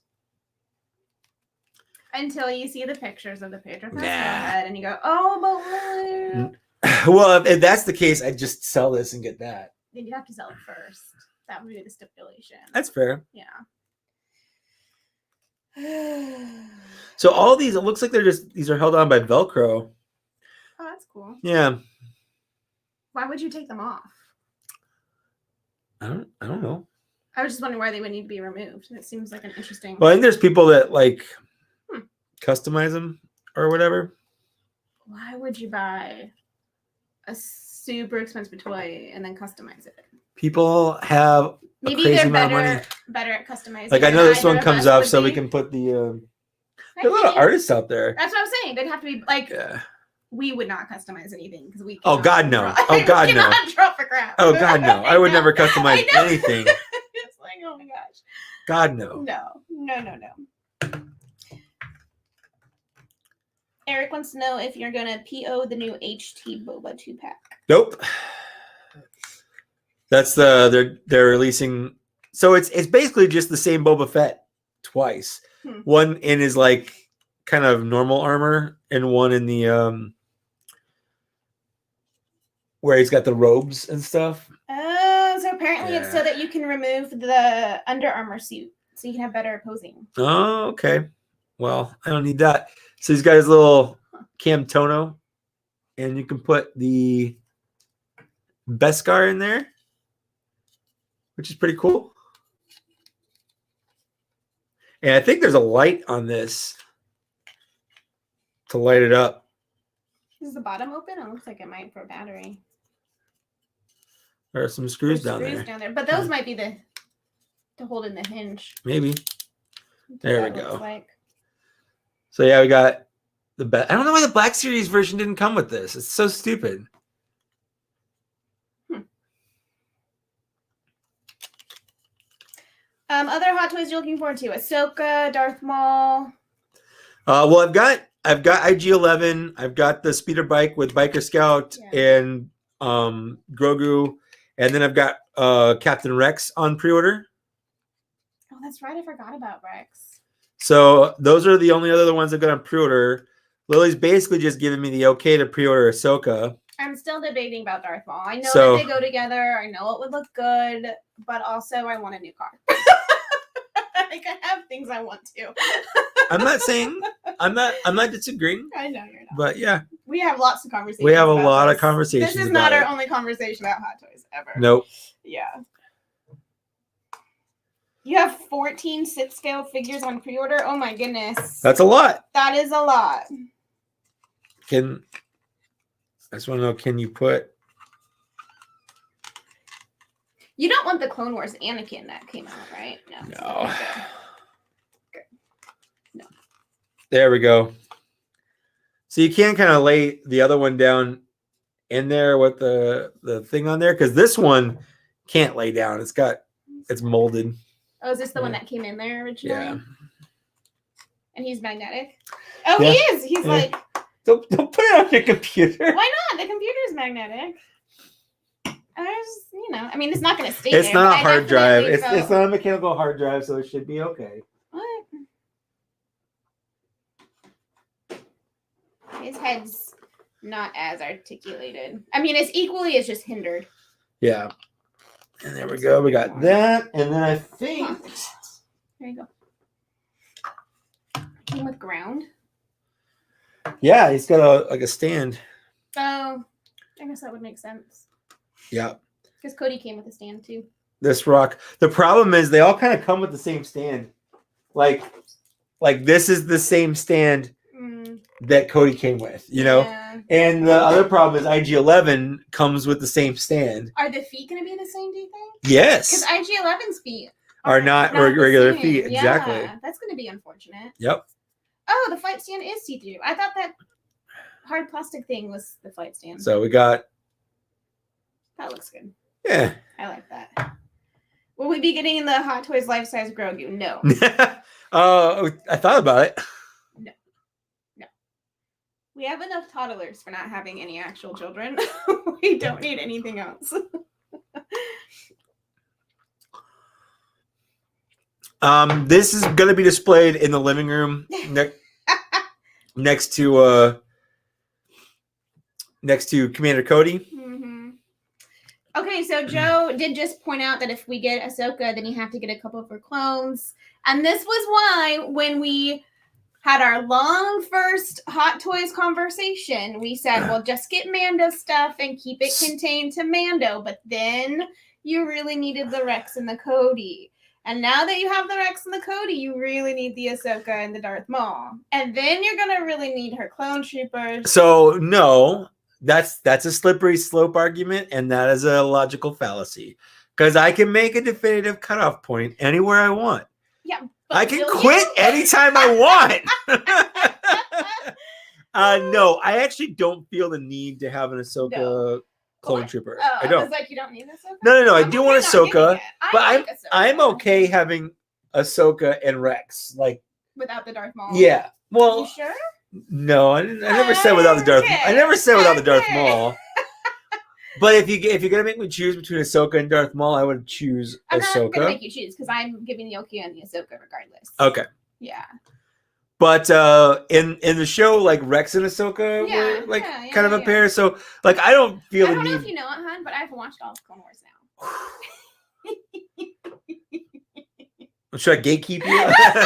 Until you see the pictures of the Pedro Pascal head and you go, oh, but well, if that's the case, I'd just sell this and get that. Then you have to sell it first. That would be the stipulation. That's fair. Yeah. So all these, it looks like these are held on by Velcro. Oh, that's cool. Yeah. Why would you take them off? I don't know. I was just wondering why they would need to be removed. It seems like an interesting. Well, I think there's people that like customize them or whatever. Why would you buy a super expensive toy and then customize it? People have maybe they're better at customizing. Like I know this one comes up, so we can put the. There's a lot of artists out there. That's what I'm saying. They'd have to be like. Yeah. We would not customize anything because we. Oh God, no! Oh God, no! Draw for crap. Oh God, no! I would never customize anything. It's like, oh my gosh. God, no! No. Eric wants to know if you're gonna PO the new HT Boba 2-pack. Nope. That's they're releasing. So it's basically just the same Boba Fett twice. One in his like kind of normal armor, and one in the where he's got the robes and stuff. Oh, so apparently it's so that you can remove the Under Armour suit, so you can have better posing. Oh, okay. Well, I don't need that. So he's got his little Cam Tono, and you can put the Beskar in there, which is pretty cool. And I think there's a light on this to light it up. Is the bottom open? It looks like it might for a battery. There are some screws down there. But those might be to hold in the hinge. Maybe. There we go. Like. So yeah, we got the I don't know why the Black Series version didn't come with this. It's so stupid. Other Hot Toys you're looking forward to? Ahsoka, Darth Maul. Well, I've got IG-11. I've got the speeder bike with Biker Scout and Grogu, and then I've got Captain Rex on pre-order. Oh, that's right. I forgot about Rex. So those are the only other ones I've got on pre-order. Lily's basically just giving me the okay to pre-order Ahsoka. I'm still debating about Darth Maul. I know So- that they go together. I know it would look good, but also I want a new car. Like I have things I want to. I'm not saying I'm not disagreeing, I know you're not. but yeah, We have lots of conversations. we have a about lot of this. conversations. This is not our about only conversation about Hot Toys ever. Nope. Yeah. You have 14 sit-scale figures on pre-order? Oh my goodness. That's a lot. That is a lot. I just want to know, can you put... You don't want the Clone Wars Anakin that came out, right? No. Okay. No. There we go. So you can kind of lay the other one down in there with the thing on there, because this one can't lay down. It's molded. Oh, is this the one Yeah. that came in there originally? Yeah. And he's magnetic? Oh, Yeah. he is. He's Yeah. like, Don't put it on your computer. why not? The computer's magnetic. I mean, it's not going to stay It's there. not but a I hard drive. definitely It's not a mechanical hard drive, so it should be okay. What? His head's not as articulated. I mean, it's equally as just hindered. Yeah. And there we go. We got that. And then I think... There you go. Came with ground. Yeah, he's got a stand. Oh, I guess that would make sense. Yeah. Because Cody came with a stand too. This rock. The problem is they all kind of come with the same stand. Like this is the same stand that Cody came with, you know? Yeah. And the other problem is IG-11 comes with the same stand. Are the feet going to be the same, do you think? Yes. Because IG-11's feet Are not the regular same. feet. Exactly. Yeah, that's going to be unfortunate. Yep. Oh, the flight stand is see-through. I thought that hard plastic thing was the flight stand. So we got... That looks good. Yeah. I like that. Will we be getting the Hot Toys life-size Grogu? No. I thought about it. No. We have enough toddlers for not having any actual children. We don't need anything else. This is going to be displayed in the living room next to Commander Cody. Mm-hmm. Okay, so Joe did just point out that if we get Ahsoka, then you have to get a couple of her clones. And this was why when we had our long first Hot Toys conversation, we said, well, just get Mando stuff and keep it contained to Mando. But then you really needed the Rex and the Cody. And now that you have the Rex and the Cody, you really need the Ahsoka and the Darth Maul. And then you're going to really need her clone troopers. So, no, that's a slippery slope argument, and that is a logical fallacy. Because I can make a definitive cutoff point anywhere I want. Yeah. I can quit anytime I want. No, I actually don't feel the need to have an Ahsoka clone trooper. Oh, I don't. was like, you don't need Ahsoka? No. I do want Ahsoka, but like I'm okay having Ahsoka and Rex. Like without the Darth Maul. Yeah. Well, you sure? No, I never said without the Darth. Okay. I never said without the Darth Okay. Maul. But if you're gonna make me choose between Ahsoka and Darth Maul, I would choose I'm not Ahsoka. gonna make you choose because I'm giving the okay on the Ahsoka regardless. Okay. Yeah. But in the show, like Rex and Ahsoka were like kind of a pair. So like I don't feel I the don't know need. if you know it, hon, but I've watched all of Clone Wars now. Should I gatekeep you?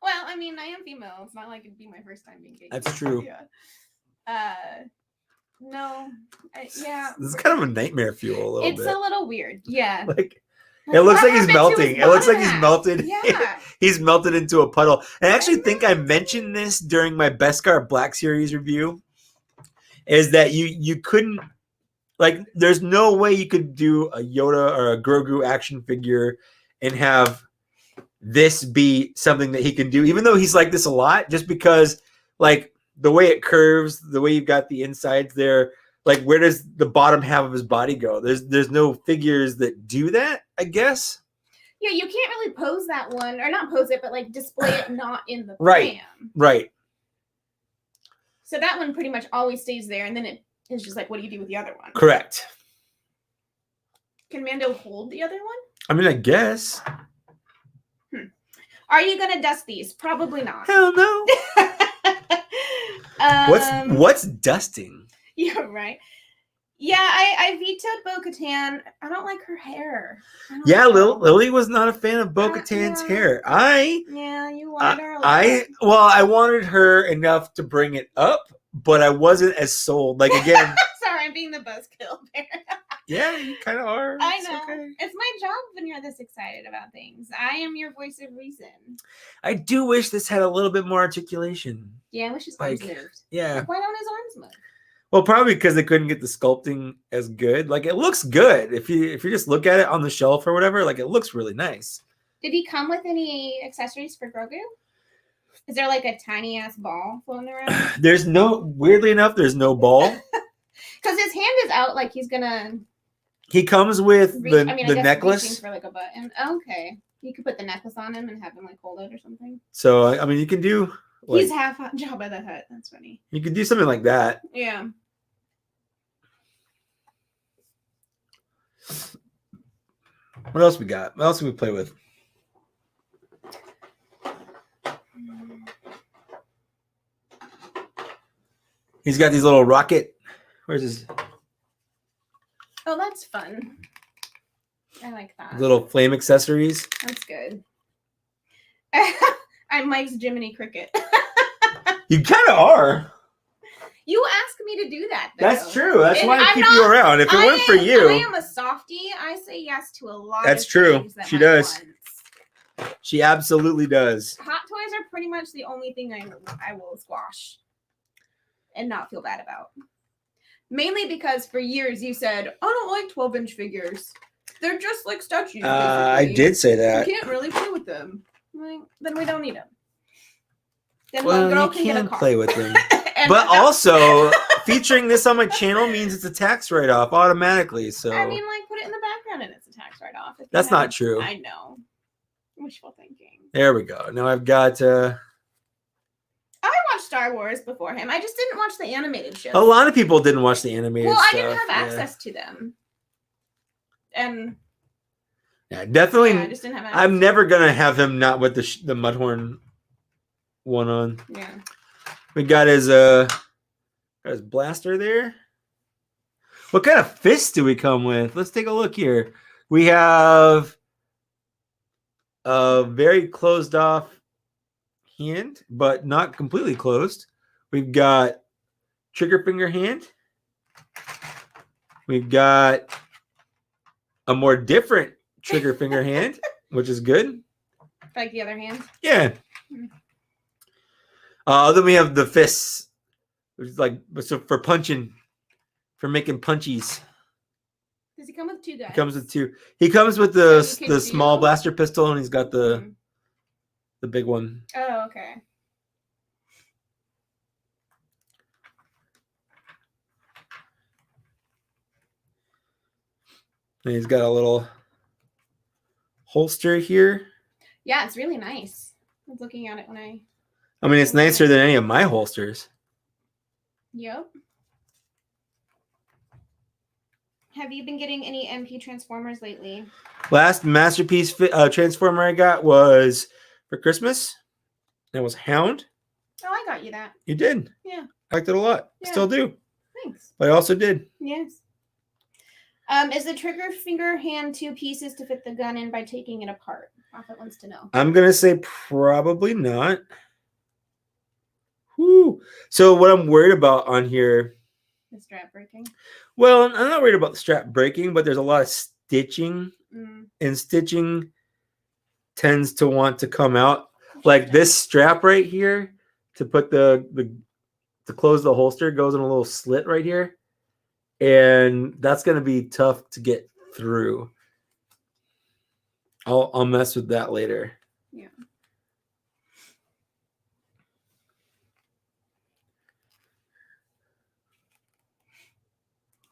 Well, I mean, I am female. It's not like it'd be my first time being gay. That's true. Yeah. No. Yeah. This is kind of a nightmare fuel a little bit. It's a little weird. Yeah. Like it looks like he's melting. It looks like he's melted. Yeah. He's melted into a puddle. And I actually think I mentioned this during my Beskar Black Series review. Is that you couldn't like there's no way you could do a Yoda or a Grogu action figure and have this be something that he can do, even though he's like this a lot, just because like the way it curves, the way you've got the insides there, like where does the bottom half of his body go? There's no figures that do that, I guess. Yeah, you can't really pose that one, or not pose it, but like display it not in the Right. frame. Right. So that one pretty much always stays there, and then it is just like, what do you do with the other one? Correct. Can Mando hold the other one? I mean, I guess. Are you gonna dust these? Probably not. Hell no. What's dusting? You're right. Yeah, I vetoed Bo-Katan. I don't like her hair. Yeah, Lily was not a fan of Bo-Katan's hair. Yeah, you wanted her a lot. I wanted her enough to bring it up, but I wasn't as sold. Like, again. Sorry, I'm being the buzzkill there. Yeah, you kind of are. I know. Okay. It's my job when you're this excited about things. I am your voice of reason. I do wish this had a little bit more articulation. Yeah, I wish his arms moved. Yeah. Like, why don't his arms move? Well, probably because they couldn't get the sculpting as good. Like, it looks good. If you just look at it on the shelf or whatever, like, it looks really nice. Did he come with any accessories for Grogu? Is there like a tiny ass ball floating around? Weirdly enough, there's no ball. Because his hand is out like he's gonna... He comes with the necklace. Reaching for like a button. Okay. You could put the necklace on him and have him like hold it or something. So, I mean, you can do... Like, he's half Jabba the Hutt. That's funny. You could do something like that. Yeah. What else we got? What else can we play with? He's got these little rocket. Where's his? Oh, that's fun. I like that. Little flame accessories. That's good. I'm Mike's Jiminy Cricket. You kind of are. You asked me to do that, though. That's true. That's why I keep you around. If it weren't for you. I am a softie. I say yes to a lot That's of true. things that She Mike does. wants. She absolutely does. Hot toys are pretty much the only thing I will squash and not feel bad about. Mainly because for years you said, I don't like 12-inch figures. They're just like statues. I did say that. You can't really play with them. Like, then we don't need them. Then well, girl you can get a car. Play with them. But also, featuring this on my channel means it's a tax write-off automatically. So I mean, like, put it in the background and it's a tax write-off. That's not true. I know. Wishful thinking. There we go. Now I've got... I watched Star Wars before him. I just didn't watch the animated show. A lot of people didn't watch the animated stuff. Well, I didn't have access to them. And... Yeah, definitely. Yeah, I just didn't have access. I'm never going to have him not with the Mudhorn one on. Yeah. We got his blaster there. What kind of fists do we come with? Let's take a look here. We have a very closed off hand, but not completely closed. We've got trigger finger hand. We've got a more different trigger finger hand, which is good. Like the other hand? Yeah. Then we have the fists, which is like so for punching, for making punchies. Does he come with two guys? He comes with two. He comes with the small blaster pistol, and he's got the big one. Oh, okay. And he's got a little holster here. Yeah, it's really nice. I was looking at it when I mean, it's nicer than any of my holsters. Yep. Have you been getting any MP Transformers lately? Last Masterpiece Transformer I got was for Christmas. That was Hound. Oh, I got you that. You did? Yeah. I liked it a lot. Yeah. Still do. Thanks. But I also did. Yes. Is the trigger finger hand two pieces to fit the gun in by taking it apart? Prophet wants to know. I'm going to say probably not. Whew. So what I'm worried about on here... The strap breaking? Well, I'm not worried about the strap breaking, but there's a lot of stitching. And stitching tends to want to come out. Like this strap right here to put to close the holster goes in a little slit right here. And that's going to be tough to get through. I'll mess with that later. Yeah.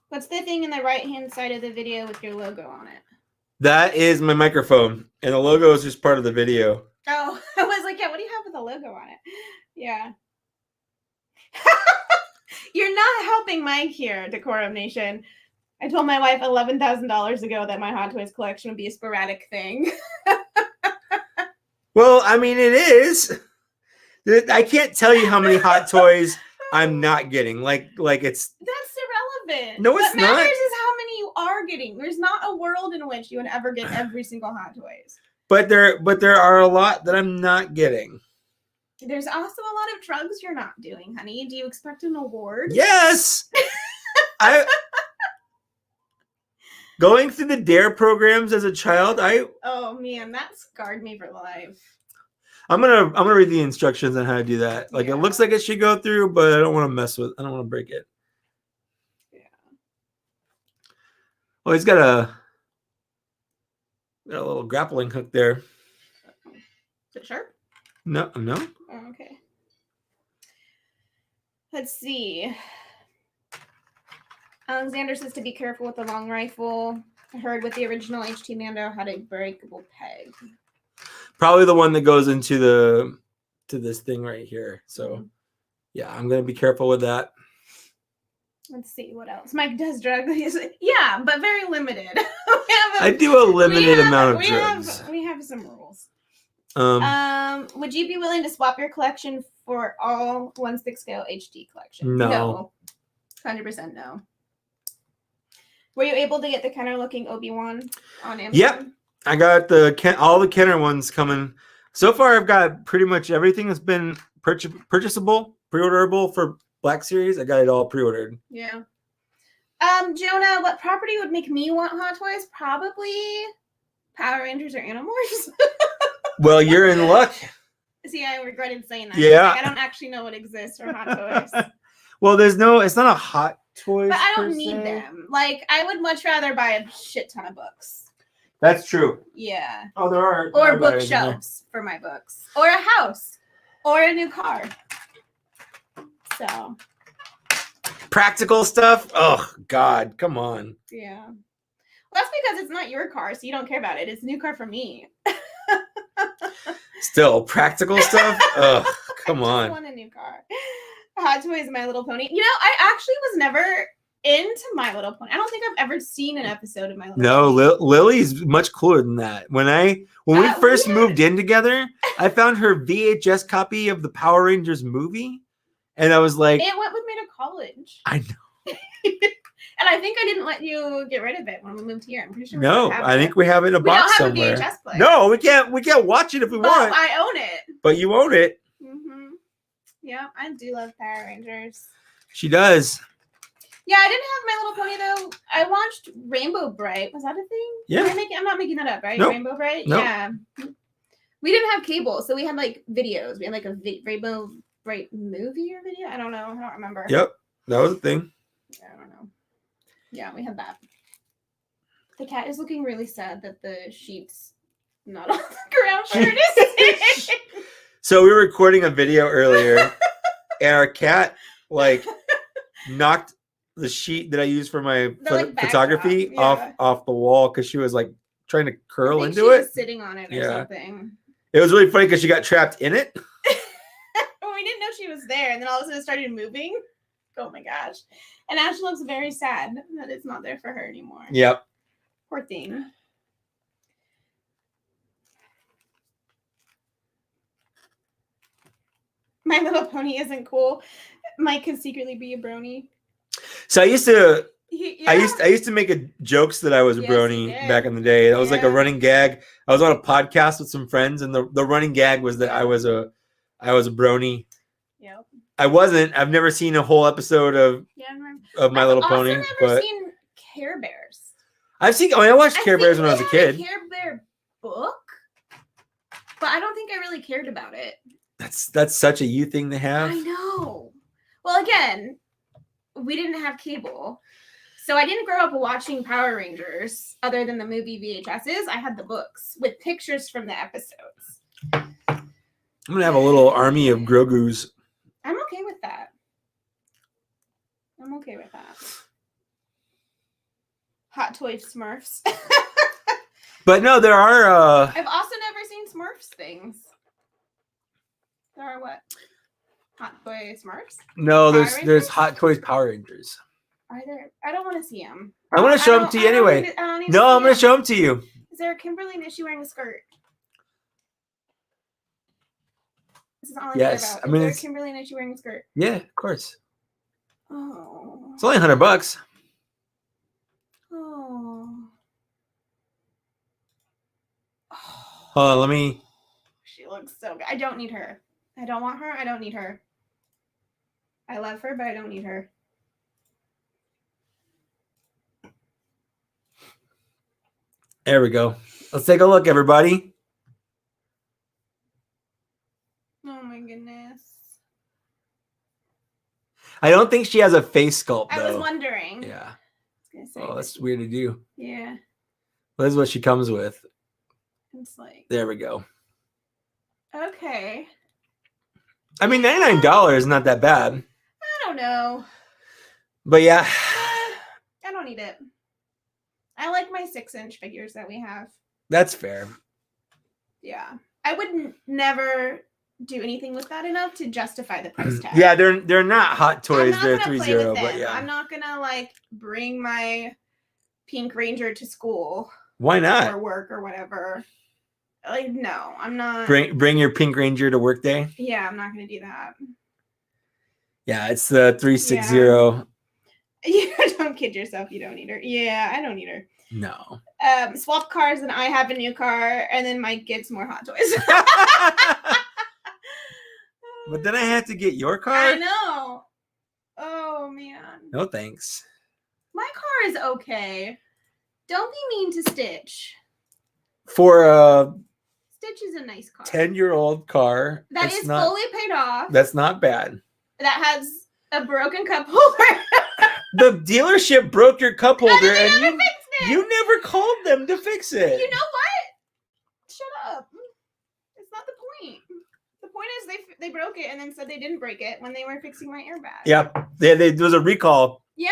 What's the thing in the right-hand side of the video with your logo on it? That is my microphone. And the logo is just part of the video. Oh, I was like, yeah, what do you have with the logo on it? Yeah. You're not helping Mike here, Decorum Nation. I told my wife $11,000 ago that my Hot Toys collection would be a sporadic thing. Well, I mean, it is. I can't tell you how many Hot Toys I'm not getting. Like it's. That's irrelevant. No, it's what matters not. is how many you are getting. There's not a world in which you would ever get every single Hot Toys. But there are a lot that I'm not getting. There's also a lot of drugs you're not doing, honey. Do you expect an award? Yes. Going through the DARE programs as a child, Oh man, that scarred me for life. I'm gonna read the instructions on how to do that. Like Yeah. it looks like it should go through, but I don't want to I don't want to break it. Yeah. Oh, he's got a little grappling hook there. Is it sharp? No. Oh, okay. Let's see. Alexander says to be careful with the long rifle. I heard with the original HT Mando had a breakable peg. Probably the one that goes into this thing right here. So yeah, I'm gonna be careful with that. Let's see what else. Mike does drugs. Yeah, but very limited. I do a limited amount of drugs. We have some rules. Would you be willing to swap your collection for all 1/6 scale HD collection? No. 100% no. Were you able to get the Kenner looking Obi-Wan on Amazon? Yep. I got all the Kenner ones coming. So far, I've got pretty much everything that's been purchasable, pre-orderable for Black Series. I got it all pre-ordered. Yeah. Jonah, what property would make me want Hot Toys? Probably Power Rangers or Animorphs. Well, you're in luck. See, I regretted saying that. Yeah. Like, I don't actually know what exists for Hot Toys. Well, it's not a Hot Toys. But I don't need them. Like, I would much rather buy a shit ton of books. That's true. Yeah. Oh, there are. Or bookshelves for my books. Or a house. Or a new car. So. Practical stuff? Oh, God. Come on. Yeah. Well, that's because it's not your car, so you don't care about it. It's a new car for me. Still, practical stuff? Ugh, come on. I want a new car. Hot Toys, My Little Pony. You know, I actually was never into My Little Pony. I don't think I've ever seen an episode of My Little Pony. No, Lily's much cooler than that. When we first moved in together, I found her VHS copy of the Power Rangers movie, and I was like, it went with me to college. I know. And I think I didn't let you get rid of it when we moved here. I'm pretty sure. No, I think we have it in a box somewhere. We don't have a VHS player. No, we can't watch it if we want. I own it. But you own it. Mm-hmm. Yeah, I do love Power Rangers. She does. Yeah, I didn't have My Little Pony though. I watched Rainbow Bright. Was that a thing? Yeah. I'm not making that up, right? Nope. Rainbow Bright? Nope. Yeah. We didn't have cable, so we had like videos. We had like a Rainbow Bright movie or video. I don't know. I don't remember. Yep. That was a thing. Yeah, I don't know. Yeah, we had that. The cat is looking really sad that the sheet's not on the ground for her to sit. So we were recording a video earlier, and our cat knocked the sheet that I use for my photography off the wall because she was like trying to curl into it. Was sitting on it or something. It was really funny because she got trapped in it. Well, we didn't know she was there, and then all of a sudden it started moving. Oh my gosh. And Ash looks very sad that it's not there for her anymore. Yep. Poor thing. My Little Pony isn't cool. Mike can secretly be a brony. So I used to make jokes that I was a brony back in the day. That was like a running gag. I was on a podcast with some friends, and the running gag was that I was a brony. Yep. I wasn't. I've never seen a whole episode of My Little Pony. I've also never seen Care Bears. I watched Care Bears when I was a kid. Care Bear book, but I don't think I really cared about it. That's such a you thing to have. I know. Well, again, we didn't have cable, so I didn't grow up watching Power Rangers other than the movie VHSs. I had the books with pictures from the episodes. I'm gonna have a little army of Grogu's. I'm okay with that. Hot Toy Smurfs. But no, there are. I've also never seen Smurfs things. There are what? Hot Toy Smurfs? No, there's Hot Toys Power Rangers. Are there? I don't want to see them. I want to show them to you anyway. No, I'm going to show them to you. Is there a Kimberly and is she wearing a skirt? This is all I Yes, care about. I mean, Is it's- Kimberly and she wearing a skirt? Yeah, of course. Oh. It's only $100. Oh. Hold on, let me. She looks so good. I don't need her. I don't want her. I don't need her. I love her, but I don't need her. There we go. Let's take a look, everybody. Oh my goodness. I don't think she has a face sculpt, I though. was wondering. Yeah. I was gonna say, Oh, that's weird to do. yeah. Well, this is what she comes with. It's like, There we go. okay. I mean, $99 is not that bad. I don't know. But yeah. I don't need it. I like my 6-inch figures that we have. That's fair. Yeah. I would never do anything with that enough to justify the price tag. Yeah, they're not Hot Toys. I'm They're not gonna 3.0, play with but them. yeah. I'm not gonna like bring my Pink Ranger to school Why or not? work or whatever. Like, no, I'm not. Bring your Pink Ranger to work day. Yeah, I'm not gonna do that. Yeah, it's the 360. You don't kid yourself. You don't need her. Yeah, I don't need her. No. Swap cars, and I have a new car, and then Mike gets more Hot Toys. But then I have to get your car? I know. Oh man. No thanks. My car is okay. Don't be mean to Stitch. For a Stitch is a nice car. 10-year-old car, That that's is not, fully paid off. that's not bad. That has a broken cup holder. The dealership broke your cup holder And they and never fixed it. you never called them to fix it. You know what? Shut up. It's not the point. The point is they broke it and then said they didn't break it when they were fixing my airbag. Yep. There was a recall Yeah.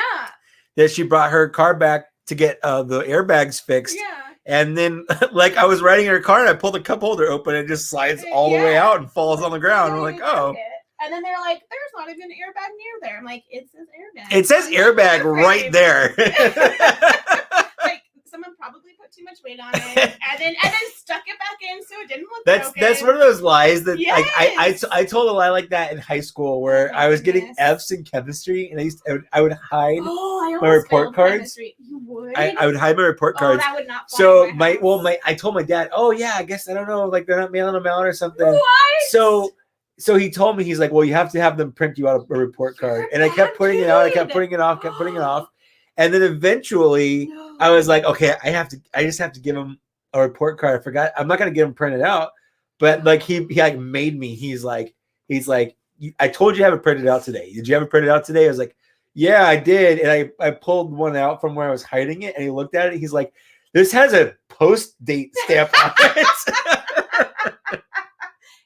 that she brought her car back to get the airbags fixed. Yeah. And then, like, I was riding in her car and I pulled the cup holder open and it just slides all the way Yeah. out and falls on the ground. I'm So like, you oh. broke it. And then they're like, there's not even an airbag near there. I'm like, it says airbag. It says on airbag the right frame. there. Like someone probably put too much weight on it and then stuck it back in so it didn't look That's broken. one of those lies that like Yes. I told a lie like that in high school where Oh, I was getting goodness. F's in chemistry and I would hide Oh, I my almost report failed cards. chemistry. You would? I would hide my report Oh, cards. that would not fly So in my house. I told my dad, oh yeah, I guess I don't know, like they're not mailing them out or something. What? So he told me, he's like, well, you have to have them print you out a report card. And I kept putting it out, I kept putting it off, kept putting it off. And then eventually No. I was like, okay, I just have to give him a report card. I forgot, I'm not gonna get him printed out. But like he like made me, he's like, I told you to have it printed out today. Did you have it printed out today? I was like, yeah, I did. And I pulled one out from where I was hiding it, and he looked at it, he's like, this has a post date stamp on it.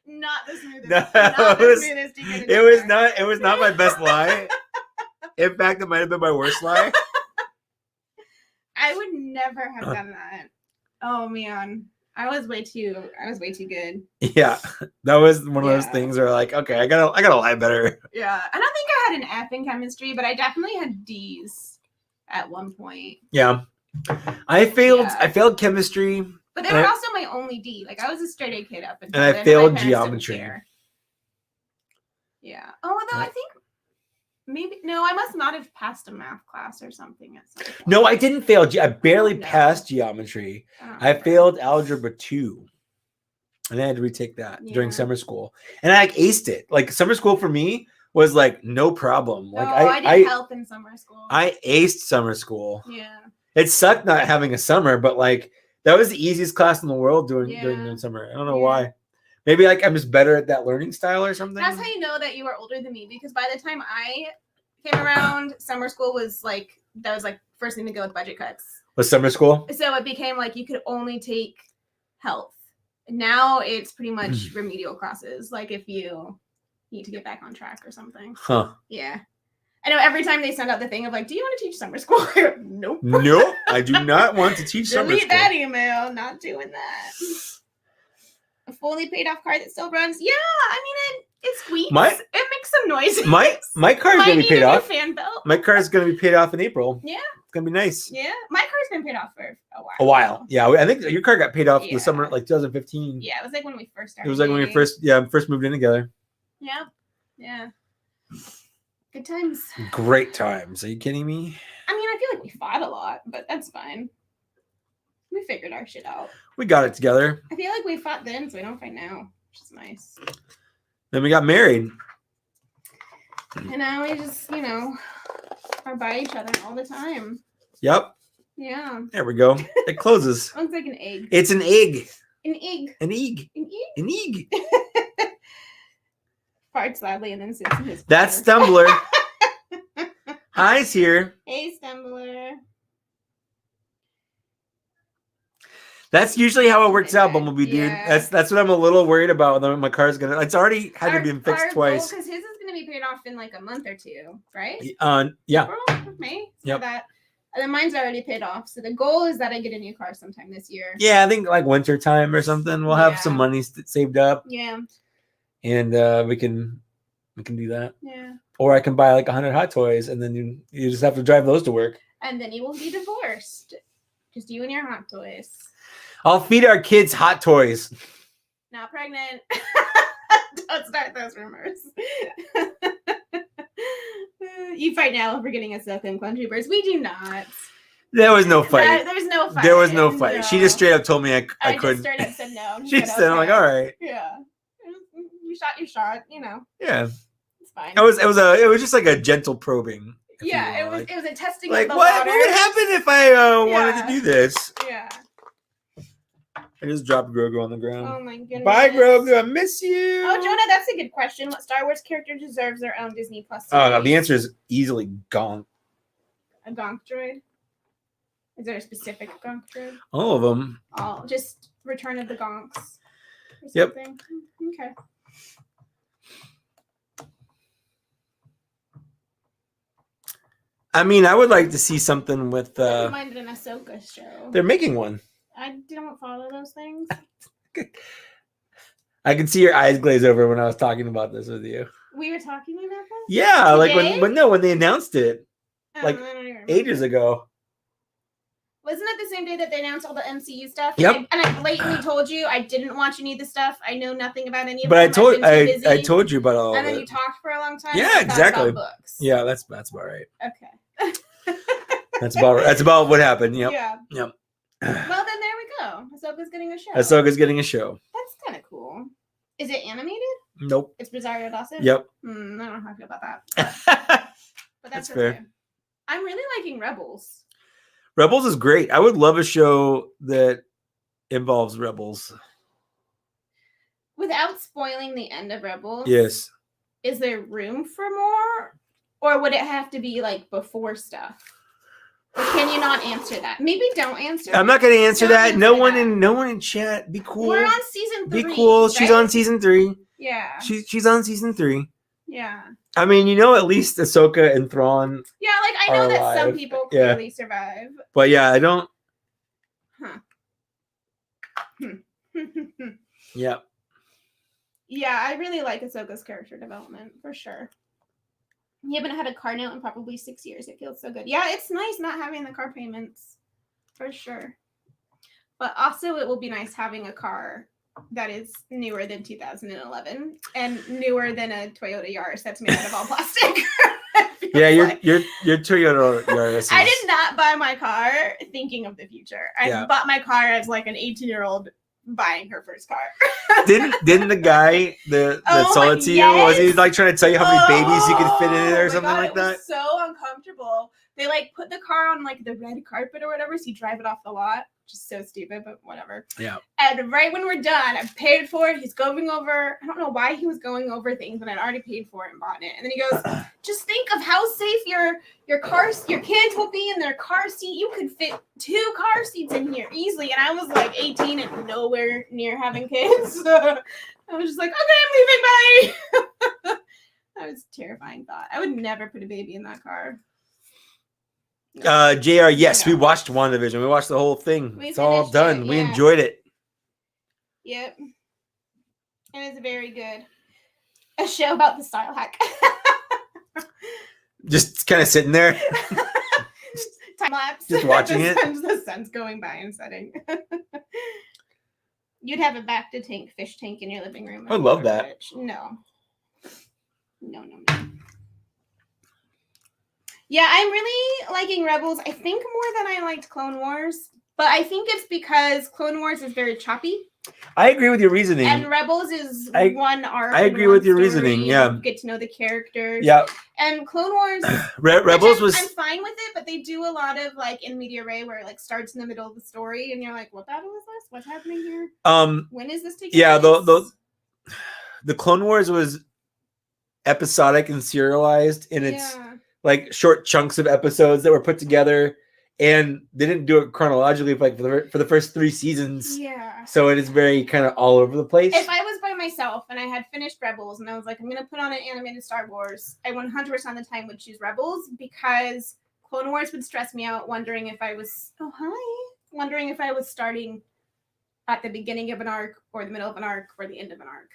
Not the smoothest. No, Not the it was- smoothest you could It was not my best lie. In fact, it might have been my worst lie. I would never have done that. Oh man. I was way too good. Yeah, that was one of those Yeah. things where like, okay, I gotta lie better. Yeah. I don't think I had an F in chemistry, but I definitely had D's at one point. Yeah, I failed. Yeah. I failed chemistry, But they And were I- also my only D. Like I was a straight A kid up until And I then, my failed parents didn't geometry. care. Yeah. Oh, although Yeah. I think maybe no, I must not have passed a math class or something at some point. No, I didn't fail. I barely No. passed geometry. don't I remember. failed algebra 2, and I had to retake that during Yeah. summer school, and I like aced it. Like summer school for me was like no problem. Like No, I did health in summer school. I aced summer school. yeah. It sucked not having a summer, but like that was the easiest class in the world during Yeah. the summer. I don't know Yeah. why. Maybe like I'm just better at that learning style or something. That's how you know that you are older than me because by the time I came around, summer school was like that was like first thing to go with budget cuts. Was summer school? So it became like you could only take health. Now it's pretty much remedial classes, like if you need to get back on track or something. Huh. Yeah. I know every time they send out the thing of like, do you want to teach summer school? Nope. Nope. I do not want to teach summer Delete school. that email. Not doing that. A fully paid off car that still runs. Yeah, I mean it squeaks. It makes some noise. My car is Might gonna be need paid a new off. fan belt. My car is gonna be paid off in April. Yeah. It's gonna be nice. Yeah, my car's been paid off for a while. A while. Yeah, I think your car got paid off Yeah. the summer like 2015. Yeah, it was like when we first started. It was like when we dating. first moved in together. Yeah. Yeah. Good times. Great times. Are you kidding me? I mean, I feel like we fought a lot, but that's fine. We figured our shit out. We got it together. I feel like we fought then, so we don't fight now, which is nice. Then we got married. And now we just, are by each other all the time. Yep. Yeah. There we go. It closes. Looks like an egg. It's an egg. An egg. An egg. An egg. An egg. Farts loudly and then sits in his That's corner. Stumbler. Hi's here. Hey, Stumbler. That's usually how it works out, Bumblebee, dude. Yeah. That's what I'm a little worried about. When my car's gonna. It's already had to be fixed twice. Because his is gonna be paid off in like a month or two, right? Yeah. April, May. Yep. That. And then mine's already paid off. So the goal is that I get a new car sometime this year. Yeah, I think like winter time or something. We'll have some money saved up. Yeah. And we can do that. Yeah. Or I can buy like 100 Hot Toys, and then you just have to drive those to work. And then you will be divorced. Just you and your Hot Toys. I'll feed our kids Hot Toys. Not pregnant. Don't start those rumors. You fight now for getting us up in Clone Birds. We do not. There was no fight. There's no fight. There was no fight. No. She just straight up told me I I couldn't. just straight up said no. She said, I'm like, all right. Yeah. You shot your shot, Yeah. It's fine. It was just like a gentle probing. Yeah, it was a testing like of the what waters. would happen if I wanted to do this? Yeah. I just dropped Grogu on the ground. Oh my goodness. Bye, Grogu. I miss you. Oh, Jonah, that's a good question. What Star Wars character deserves their own Disney Plus Oh, no, series? the answer is easily Gonk. A Gonk droid? Is there a specific Gonk droid? All of them. Oh, just Return of the Gonks. Or Yep. something. Okay. I mean, I would like to see something with. I minded an Ahsoka show. They're making one. I don't follow those things. I can see your eyes glaze over when I was talking about this with you. We were talking about this? Yeah, like Today? when they announced it like I don't even remember. ages ago. Wasn't it the same day that they announced all the MCU stuff? Yep. And I blatantly told you I didn't watch any of the stuff. I know nothing about any of But them. I told you about all And of then it. you talked for a long time. Yeah, so I thought exactly. about books. Yeah, that's about right. Okay. That's about what happened. Yep. Yeah. Yep. Well, then there we go. Ahsoka's getting a show. Ahsoka's getting a show. That's kind of cool. Is it animated? Nope. It's Rosario Dawson? Yep. I don't know how I feel about that. But That's okay. fair. I'm really liking Rebels. Rebels is great. I would love a show that involves Rebels. Without spoiling the end of Rebels. Yes. Is there room for more? Or would it have to be like before stuff? Or can you not answer that? Maybe don't answer. I'm not going to answer Don't that. answer No that. one in chat. Be cool. We're on season 3. Be cool. She's right? on season 3. Yeah. She's on season 3. Yeah. I mean, at least Ahsoka and Thrawn. Yeah, like I know Are that some alive. people Yeah. clearly survive. But yeah, I don't. Yeah. Yeah, I really like Ahsoka's character development for sure. You haven't had a car note in probably 6 years. It feels so good. Yeah, it's nice not having the car payments for sure. But also, it will be nice having a car that is newer than 2011 and newer than a Toyota Yaris that's made out of all plastic. Yeah, your Toyota Yaris. I did not buy my car thinking of the future. I bought my car as like an 18-year-old buying her first car. didn't the guy that sold it to you, was he like trying to tell you how many babies you could fit in it or something like that? It was so uncomfortable. They like put the car on like the red carpet or whatever, so you drive it off the lot. Just so stupid, but whatever. Yeah. And right when we're done, I paid for it. He's going over. I don't know why he was going over things, but I'd already paid for it and bought it. And then he goes, "Just think of how safe your kids will be in their car seat. You could fit 2 car seats in here easily." And I was like 18 and nowhere near having kids. So I was just like, "Okay, I'm leaving. Bye." That was a terrifying thought. I would never put a baby in that car. JR, yes, we watched WandaVision. We watched the whole thing. It's all done. We enjoyed it. Yep. It is very good. A show about the style hack. Just kind of sitting there. Time lapse. Just watching it. The sun's going by and setting. You'd have a back to tank fish tank in your living room. I love that. No. No. Yeah, I'm really liking Rebels. I think more than I liked Clone Wars, but I think it's because Clone Wars is very choppy. I agree with your reasoning. And Rebels is one arc. I agree with your story. reasoning. Yeah. You get to know the characters. Yeah. And Clone Wars. Rebels I'm fine with it, but they do a lot of like in media ray where it like starts in the middle of the story, and you're like, "What battle is this? What's happening here? When is this taking place?" The Clone Wars was episodic and serialized in its like short chunks of episodes that were put together, and they didn't do it chronologically like for the first 3 seasons. Yeah. So it is very kind of all over the place. If I was by myself and I had finished Rebels and I was like, I'm gonna put on an animated Star Wars, I 100% of the time would choose Rebels because Clone Wars would stress me out, wondering if I was starting at the beginning of an arc or the middle of an arc or the end of an arc.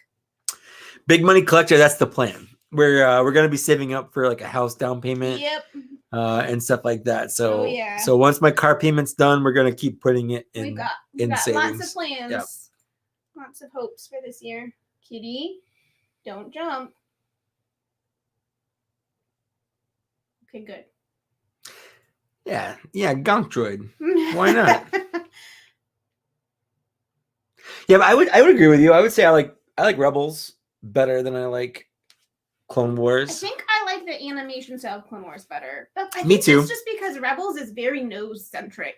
Big money collector, that's the plan. We're gonna be saving up for like a house down payment. Yep. And stuff like that. So so once my car payment's done, we're gonna keep putting it in. We've got savings. Lots of plans. Lots of hopes for this year. Kitty, don't jump. Okay, good. Yeah, Gonk Droid. Why not? Yeah, but I would agree with you. I would say I like Rebels better than I like Clone Wars. I think I like the animation style of Clone Wars better. But I Me think too. It's just because Rebels is very nose centric.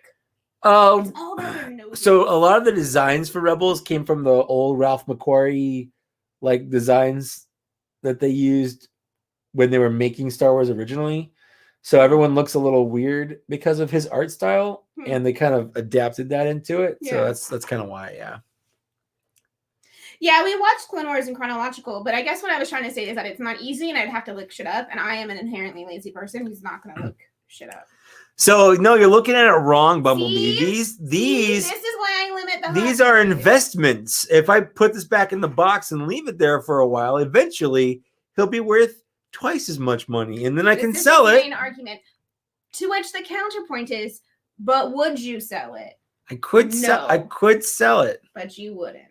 It's all about their nose. So a lot of the designs for Rebels came from the old Ralph McQuarrie like designs that they used when they were making Star Wars originally. So everyone looks a little weird because of his art style, and they kind of adapted that into it. So that's kind of why, Yeah, we watched Clone Wars in chronological, but I guess what I was trying to say is that it's not easy and I'd have to look shit up, and I am an inherently lazy person who's not going to look shit up. So, no, you're looking at it wrong, Bumblebee. These this is why I limit the These are investments. If I put this back in the box and leave it there for a while, eventually he'll be worth twice as much money, and then I can sell it. Main argument. To which the counterpoint is, but would you sell it? I could sell it. But you wouldn't.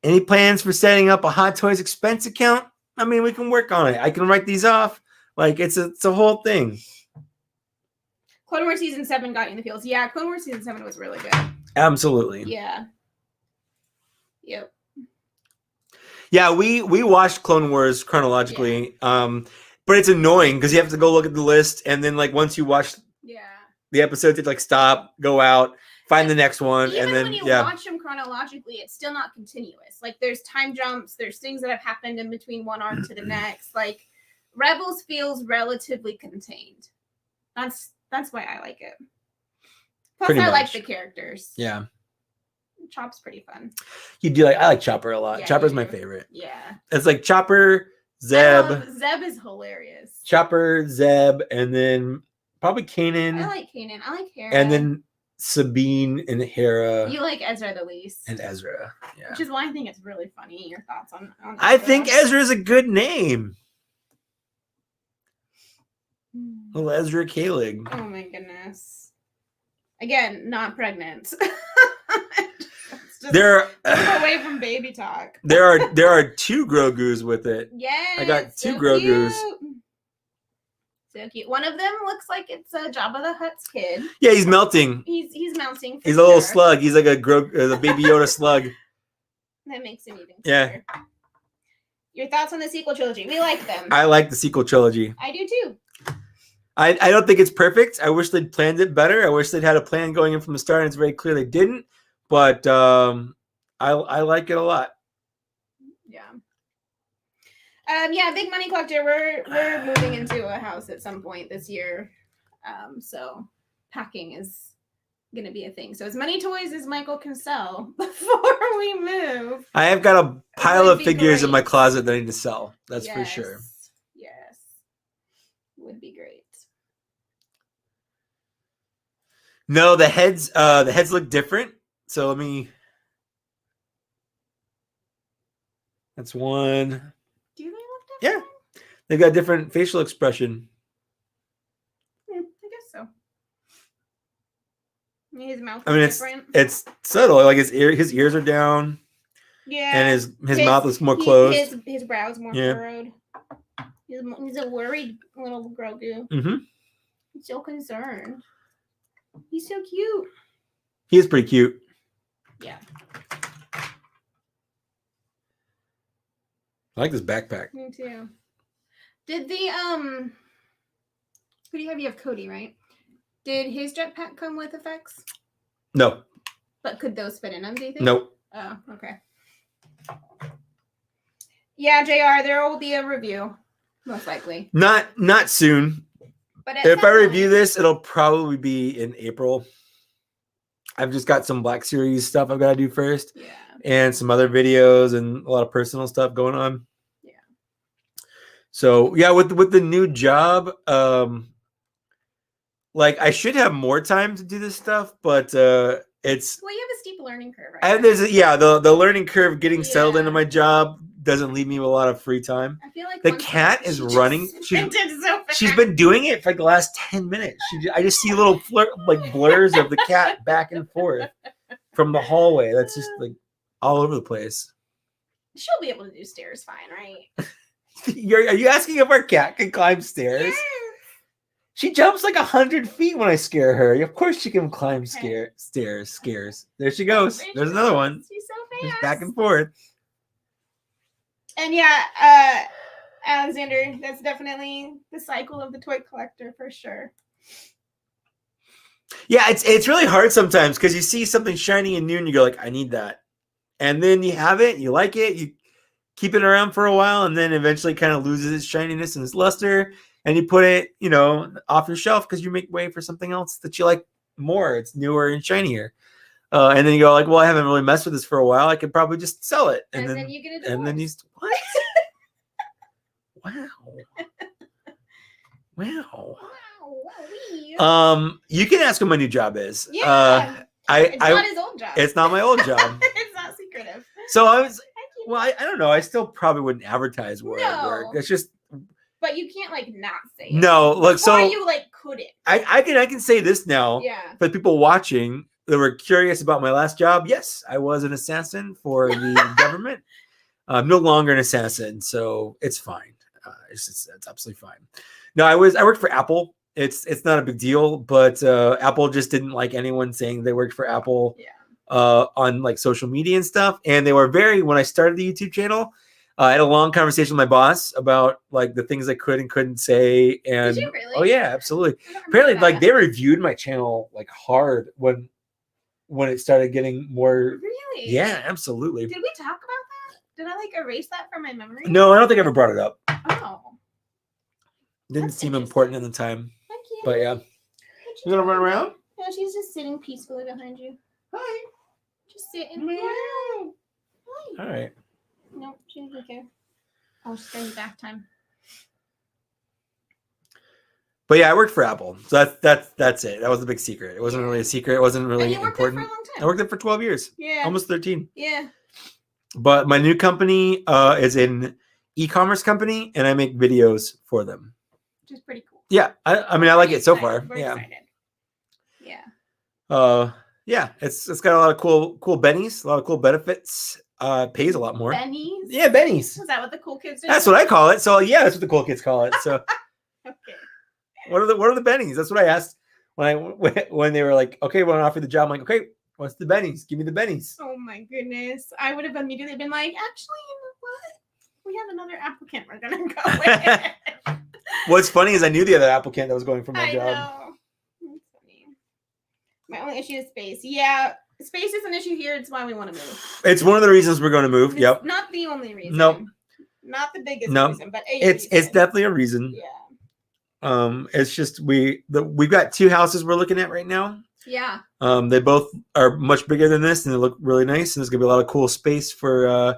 Any plans for setting up a Hot Toys expense account? I mean, we can work on it. I can write these off. Like it's a whole thing. Clone Wars Season 7 got you in the feels. Yeah, Clone Wars Season 7 was really good. Absolutely. Yeah. Yep. Yeah, we watched Clone Wars chronologically. But it's annoying because you have to go look at the list, and then like once you watch the episodes, it's like stop, go out, find the next one, even and then when you watch them chronologically, it's still not continuous. Like there's time jumps, there's things that have happened in between one arc to the next. Like Rebels feels relatively contained. That's why I like it. Plus, I like the characters. Yeah. Chop's pretty fun. I like Chopper a lot. Chopper's my favorite. Yeah. It's like Chopper, Zeb. Zeb is hilarious. Chopper, Zeb, and then probably Kanan. I like Kanan. I like Hera. And then Sabine and Hera. You like Ezra the least. And Ezra. Yeah. Which is why I think it's really funny. Your thoughts on Ezra? I think Ezra is a good name. Little Ezra Kalig. Oh my goodness. Again, not pregnant. There away from baby talk. There are 2 Grogus with it. Yes. I got 2 Grogus. So cute. One of them looks like it's Jabba the Hutt's kid. Yeah, he's melting. He's melting. He's a little slug. He's like a baby Yoda slug. That makes him even cuter. Yeah. Your thoughts on the sequel trilogy? We like them. I like the sequel trilogy. I do too. I don't think it's perfect. I wish they'd planned it better. I wish they'd had a plan going in from the start, and it's very clear they didn't. But I like it a lot. Yeah. Yeah, big money collector. We're moving into a house at some point this year. So packing is gonna be a thing. So as many toys as Michael can sell before we move. I have got a pile of figures in my closet that I need to sell. That's for sure. Yes. Would be great. No, the heads look different. So let me. That's one. Do they look different? Yeah, they've got different facial expression. I guess so. His mouth. It's subtle. Like his ears are down. Yeah. And his mouth is more closed. His brow is more furrowed. He's a worried little Grogu. Mm-hmm. He's so concerned. He's so cute. He is pretty cute. Yeah. I like this backpack. Me too. Did the who do you have? You have Cody, right? Did his jetpack come with effects? No. But could those fit in them, do you think? Nope. Oh, okay. Yeah, JR, there will be a review. Most likely. Not soon. But If I review this, it'll probably be in April. I've just got some Black Series stuff I've got to do first. Yeah. And some other videos and a lot of personal stuff going on. Yeah. So yeah, with the new job, like I should have more time to do this stuff, but it's well, you have a steep learning curve, right? And there's the learning curve getting settled into my job doesn't leave me with a lot of free time. I feel like the cat is running. She's been doing it for like the last 10 minutes. I just see little blurs of the cat back and forth from the hallway. That's just like all over the place. She'll be able to do stairs fine, right? Are you asking if our cat can climb stairs? Yes. She jumps like 100 feet when I scare her. Of course she can climb stairs. There she goes. There's another one. She's so fast. Just back and forth. And yeah, Alexander, that's definitely the cycle of the toy collector for sure. Yeah, it's really hard sometimes because you see something shiny and new and you go like, I need that. And then you have it, you like it, you keep it around for a while, and then eventually kind of loses its shininess and its luster, and you put it, off your shelf because you make way for something else that you like more. It's newer and shinier. And then you go like, well, I haven't really messed with this for a while. I could probably just sell it. And then you get a divorce. And then what? Wow. Wow. You can ask him my new job is. Yeah. It's not his old job. It's not my old job. It's not secretive. So I was, I don't know. I still probably wouldn't advertise where I work. It's just. But you can't not say it. No, look. So or you couldn't. I can say this now. Yeah. For the people watching that were curious about my last job, yes, I was an assassin for the government. I'm no longer an assassin, so it's fine. It's absolutely fine. No, I worked for Apple. It's not a big deal, but Apple just didn't like anyone saying they worked for Apple. Yeah. On social media and stuff, and they were when I started the YouTube channel. I had a long conversation with my boss about the things I could and couldn't say. And did you really? Oh yeah, absolutely. Apparently, they reviewed my channel hard when it started getting more. Really? Yeah, absolutely. Did we talk about that? Did I erase that from my memory? No, I don't think I ever brought it up. Oh. Didn't seem important at the time. Thank you. But yeah. You gonna run around? No, she's just sitting peacefully behind you. Hi. Just sitting. Meow. Hi. All right. Nope, she doesn't care. Oh, she's getting back time. But yeah, I worked for Apple. So that's it. That was the big secret. It wasn't really a secret. It wasn't really important. There for a long time. I worked there for 12 years. Yeah. Almost 13. Yeah. But my new company is an e-commerce company, and I make videos for them. Which is pretty cool. Yeah. I mean, I like it so far. We're excited. Yeah. Yeah. It's got a lot of cool bennies, a lot of cool benefits. Pays a lot more. Bennies? Yeah, bennies. Is that what the cool kids do? That's what I call it. So yeah, that's what the cool kids call it. So okay. What are the bennies? That's what I asked when they were like, okay, we want to offer the job. I'm like, okay, what's the bennies? Give me the bennies. Oh my goodness. I would have immediately been like, actually, you know what? We have another applicant we're gonna go with. What's funny is I knew the other applicant that was going for my job. I know. That's funny. My only issue is space. Yeah. Space is an issue here. It's why we want to move. It's one of the reasons we're going to move. Yep. Not the only reason. Nope. Not the biggest reason, but it's definitely a reason. Yeah. It's just we've got 2 houses we're looking at right now. Yeah. They both are much bigger than this, and they look really nice. And there's gonna be a lot of cool space for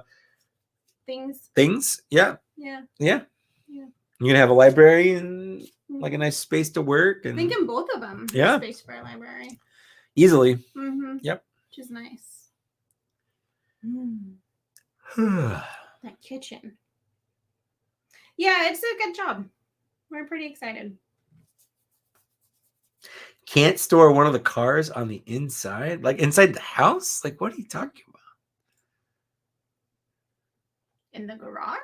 things. Yeah. Yeah. Yeah. Yeah. You're gonna have a library and a nice space to work. And thinking both of them. Yeah. Space for a library. Easily. Mm-hmm. Yep. Which is nice. That kitchen. Yeah, it's a good job. We're pretty excited. Can't store one of the cars on the inside? Inside the house? What are you talking about? In the garage?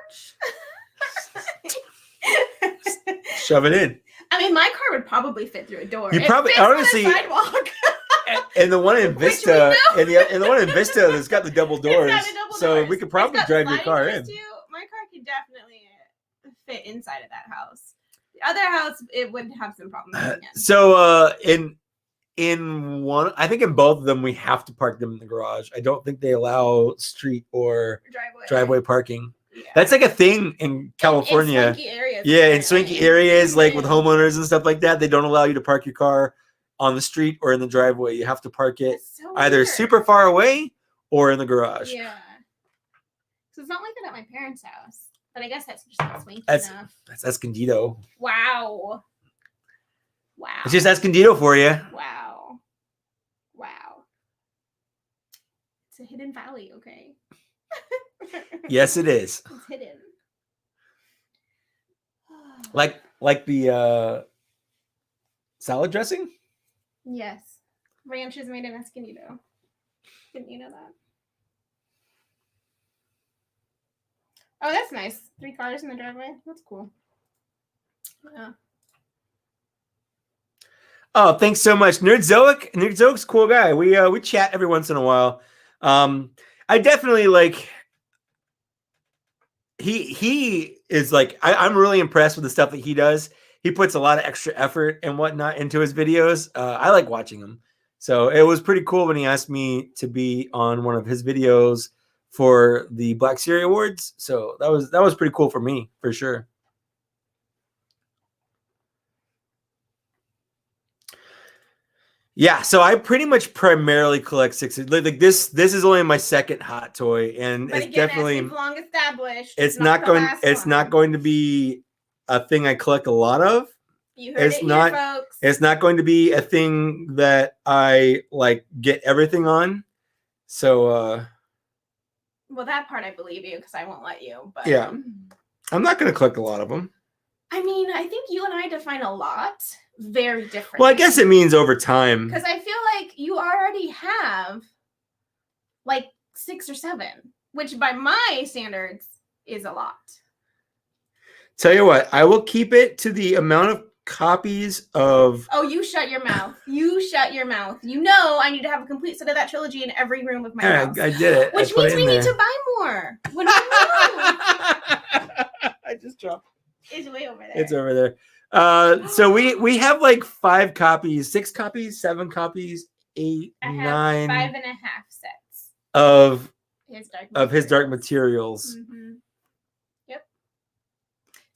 shove it in. I mean, my car would probably fit through a door. You probably fits on a honestly sidewalk. and the one in Which we Vista know. and the one in Vista that's got the double doors. So doors. we could probably It's got drive your sliding car doors in. too. My car could definitely fit inside of that house. The other house, it would have some problems getting in. So in one, I think in both of them we have to park them in the garage. I don't think they allow street or driveway parking. Yeah. That's like a thing in California. In swanky areas. Yeah, in swanky areas, like with homeowners and stuff like that, they don't allow you to park your car on the street or in the driveway. You have to park it so either weird. super far away or in the garage. Yeah. So it's not like that at my parents' house. But I guess that's just not swanky enough. That's Escondido. Wow. It's just Escondido for you. Wow. It's a hidden valley, okay? Yes, it is. It's hidden. Like the salad dressing? Yes. Ranch is made in Escondido. Didn't you know that? Oh, that's nice. 3 cars in the driveway. That's cool. Yeah. Oh, thanks so much, Nerdzoic. Nerdzoic's a cool guy. We chat every once in a while. I definitely like. He is like I'm really impressed with the stuff that he does. He puts a lot of extra effort and whatnot into his videos. I like watching him. So it was pretty cool when he asked me to be on one of his videos for the Black Series Awards. So that was pretty cool for me, for sure. Yeah, so I pretty much primarily collect 6. Like this is only my second hot toy, and But it's again, definitely as long established. it's not going to be a thing I collect a lot of. You heard it here, folks. It's not going to be a thing that I like get everything on. So well, that part I believe you because I won't let you. But yeah, I'm not going to collect a lot of them. I mean, I think you and I define a lot very different. Well, I guess it means over time. Because I feel like you already have like 6 or 7, which by my standards is a lot. Tell you what, I will keep it to the amount of copies of. Oh, you shut your mouth. You shut your mouth. You know I need to have a complete set of that trilogy in every room of my house. I did it. Which means we need to buy more. When we move. I just dropped. It's way over there. It's over there. So we have like 5 copies, 6 copies, 7 copies, 8, I 9 have 5.5 sets of his dark materials. Mm-hmm. Yep.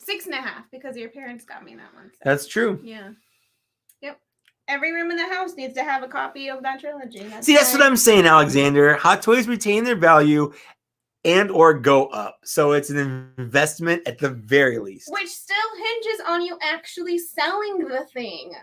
6.5 because your parents got me that one set. That's true. Yeah. Yep. Every room in the house needs to have a copy of that trilogy. That's what I'm saying, Alexander. Hot toys retain their value and or go up. So it's an investment at the very least. Which still hinges on you actually selling the thing.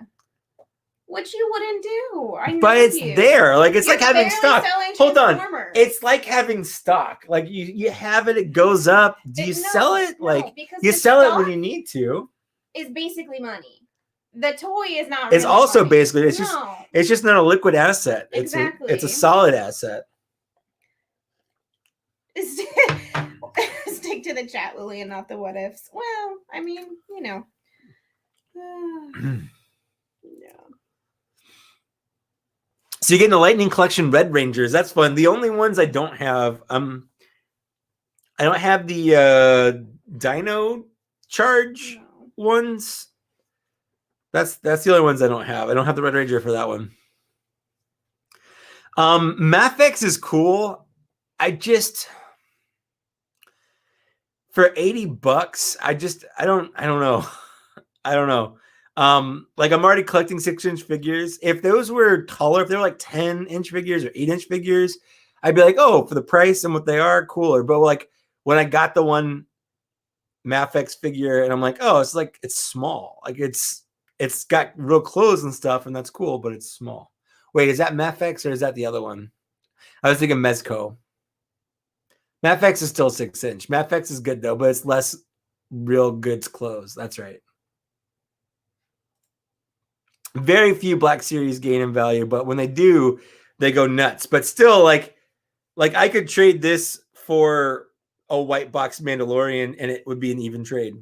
Which you wouldn't do. But it's there. Like it's like having stock. Hold on. It's like having stock. Like you have it, it goes up. Do you sell it? Like you sell it when you need to. It's basically money. The toy is not It's really also money. basically it's just not a liquid asset. Exactly. It's a solid asset. Stick to the chat, Lily, and not the what ifs. Well, I mean, you know. Yeah. So you're getting the Lightning Collection Red Rangers. That's fun. The only ones I don't have, I don't have the Dino Charge ones. That's the only ones I don't have. I don't have the Red Ranger for that one. Mafex is cool. I just for $80, I don't know. I don't know. Like I'm already collecting 6-inch figures. If those were taller, if they were like 10-inch figures or 8-inch figures, I'd be like, oh, for the price and what they are, cooler. But like when I got the one Mafex figure and I'm like, oh, it's small. Like it's got real clothes and stuff, and that's cool, but it's small. Wait, is that Mafex or is that the other one? I was thinking Mezco. Mafex is still 6-inch. Mafex is good though, but it's less real goods clothes. That's right. Very few Black Series gain in value, but when they do, they go nuts. But still, like I could trade this for a white box Mandalorian, and it would be an even trade.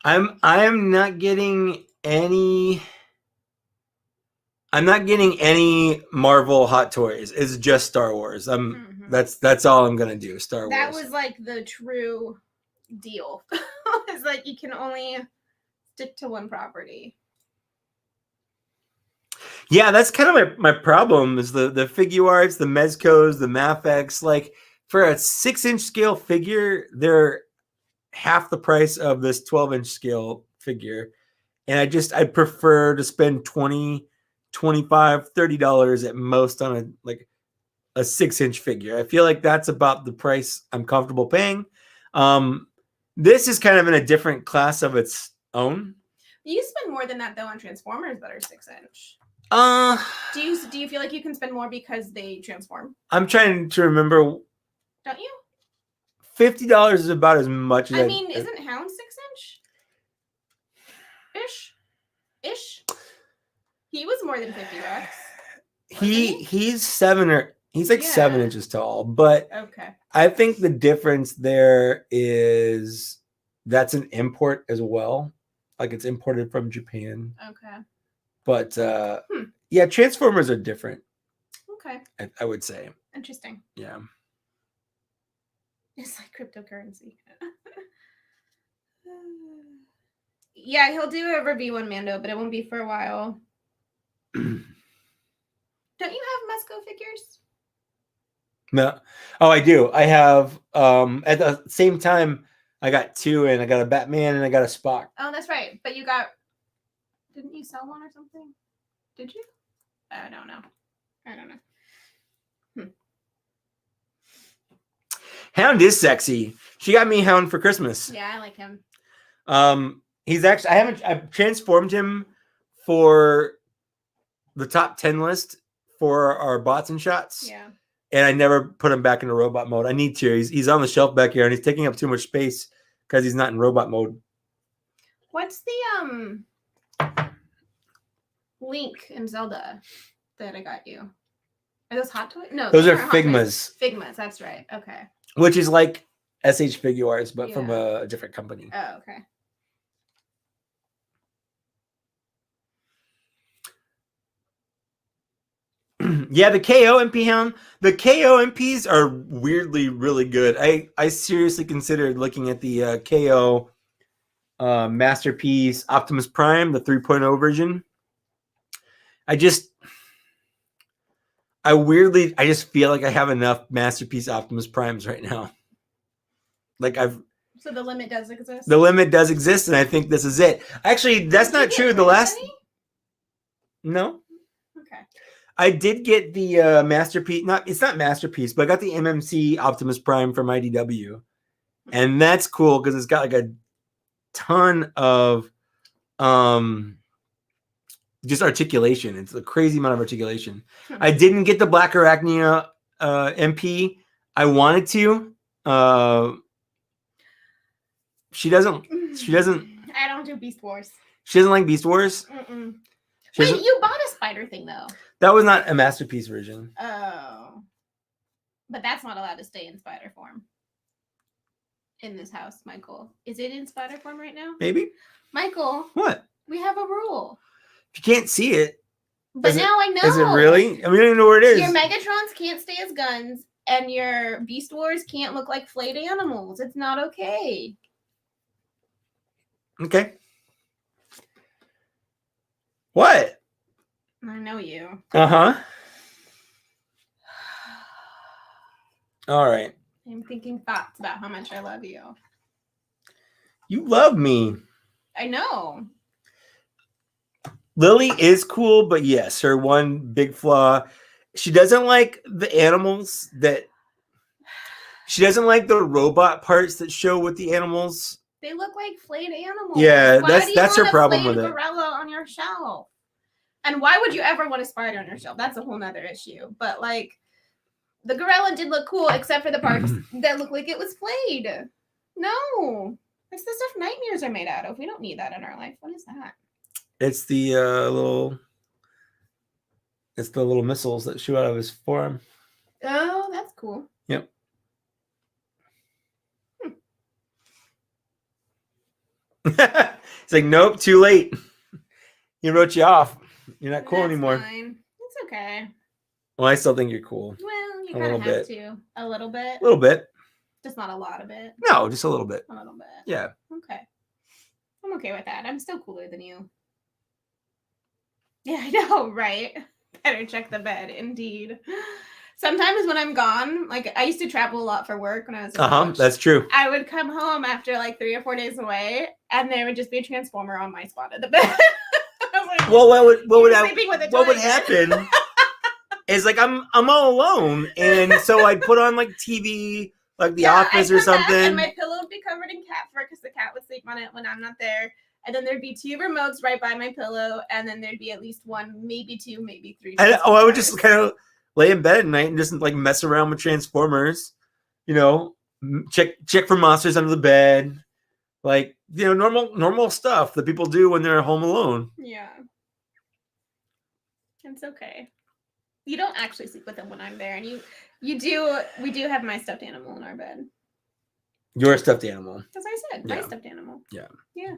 I am not getting any. I'm not getting any Marvel Hot Toys. It's just Star Wars. That's all I'm gonna do. Star Wars. That was like the true deal. It's like you can only stick to one property. Yeah, that's kind of my problem is the figure arts, the Mezcos, the Mafex. Like for a 6-inch scale figure, they're half the price of this 12-inch scale figure. And I'd prefer to spend $20, $25, $30 at most on a 6-inch figure. I feel like that's about the price I'm comfortable paying. This is kind of in a different class of its own. You spend more than that though on Transformers that are 6-inch. Do you feel like you can spend more because they transform? I'm trying to remember. Don't you? $50 is about as much as I mean, isn't Hound 6-inch? Ish. He was more than $50. He's 7 inches tall, but okay. I think the difference there is that's an import as well. Like it's imported from Japan. Okay. But yeah, Transformers are different. Okay. I would say. Interesting. Yeah. It's like cryptocurrency. Yeah, he'll do a review on Mando, but it won't be for a while. Don't you have Mezco figures? No. Oh, I do. I have at the same time I got 2 and I got a Batman and I got a Spock. Oh, that's right. But didn't you sell one or something? Did you? I don't know. Hound is sexy. She got me Hound for Christmas. Yeah, I like him. He's actually I've transformed him for the top 10 list for our bots and shots. Yeah. And I never put him back into robot mode. I need to. He's on the shelf back here and he's taking up too much space because he's not in robot mode. What's the Link and Zelda that I got you? Are those Hot Toys? No, those are Figmas. Figmas, that's right. Okay. Which is like SH Figure Arts, but from a different company. Oh, okay. Yeah, the KO MP Hound. The KO MPs are weirdly really good. I seriously considered looking at the KO Masterpiece Optimus Prime, the 3.0 version. I just feel like I have enough Masterpiece Optimus Primes right now. So the limit does exist? The limit does exist, and I think this is it. Actually, that's not true. The last... No. Okay. I did get the Masterpiece. It's not Masterpiece, but I got the MMC Optimus Prime from IDW. And that's cool because it's got like a ton of just articulation. It's a crazy amount of articulation. I didn't get the Black Arachnia MP. I wanted to. She doesn't. I don't do Beast Wars. She doesn't like Beast Wars. Wait, you bought a spider thing though. That was not a Masterpiece version. Oh, but that's not allowed to stay in spider form. In this house, Michael, is it in spider form right now? Maybe. Michael, what? We have a rule. If you can't see it. But now I know. Is it really? I mean, I don't even know where it is. Your Megatrons can't stay as guns, and your Beast Wars can't look like flayed animals. It's not okay. Okay. What? I know you. Uh-huh. All right. I'm thinking thoughts about how much I love you. You love me. I know. Lily is cool, but yes, her one big flaw, she doesn't like the animals that... She doesn't like the robot parts that show with the animals. They look like flayed animals. Yeah, that's her problem with it. Gorilla on your shelf. And why would you ever want a spider on your shelf? That's a whole nother issue. But like, the gorilla did look cool, except for the parts that look like it was flayed. No, that's the stuff nightmares are made out of. We don't need that in our life. What is that? It's the little missiles that shoot out of his forearm. Oh, that's cool. Yep. It's like, nope, too late. He wrote you off. You're not cool That's anymore. fine. It's okay. Well, I still think you're cool. Well, you A kind little of have bit. to. A little bit. A little bit. Just not a lot of it. No, just a little bit. A little bit. Yeah. Okay. I'm okay with that. I'm still cooler than you. Yeah, I know, right? Better check the bed, indeed. Sometimes when I'm gone, like I used to travel a lot for work when I was a coach. That's true. I would come home after like 3 or 4 days away, and there would just be a transformer on my spot at the bed. Like, well, what would happen? is like I'm all alone, and so I'd put on like TV, like The Office or something. And my pillow would be covered in cat fur because the cat would sleep on it when I'm not there. And then there'd be 2 remotes right by my pillow, and then there'd be at least 1, maybe 2, maybe 3. I would just kind of lay in bed at night and just like mess around with Transformers, you know, check for monsters under the bed, like, you know, normal stuff that people do when they're home alone. Yeah, it's okay. You don't actually sleep with them when I'm there, and you do. We do have my stuffed animal in our bed. Your stuffed animal. As I said, my stuffed animal. Yeah. Yeah.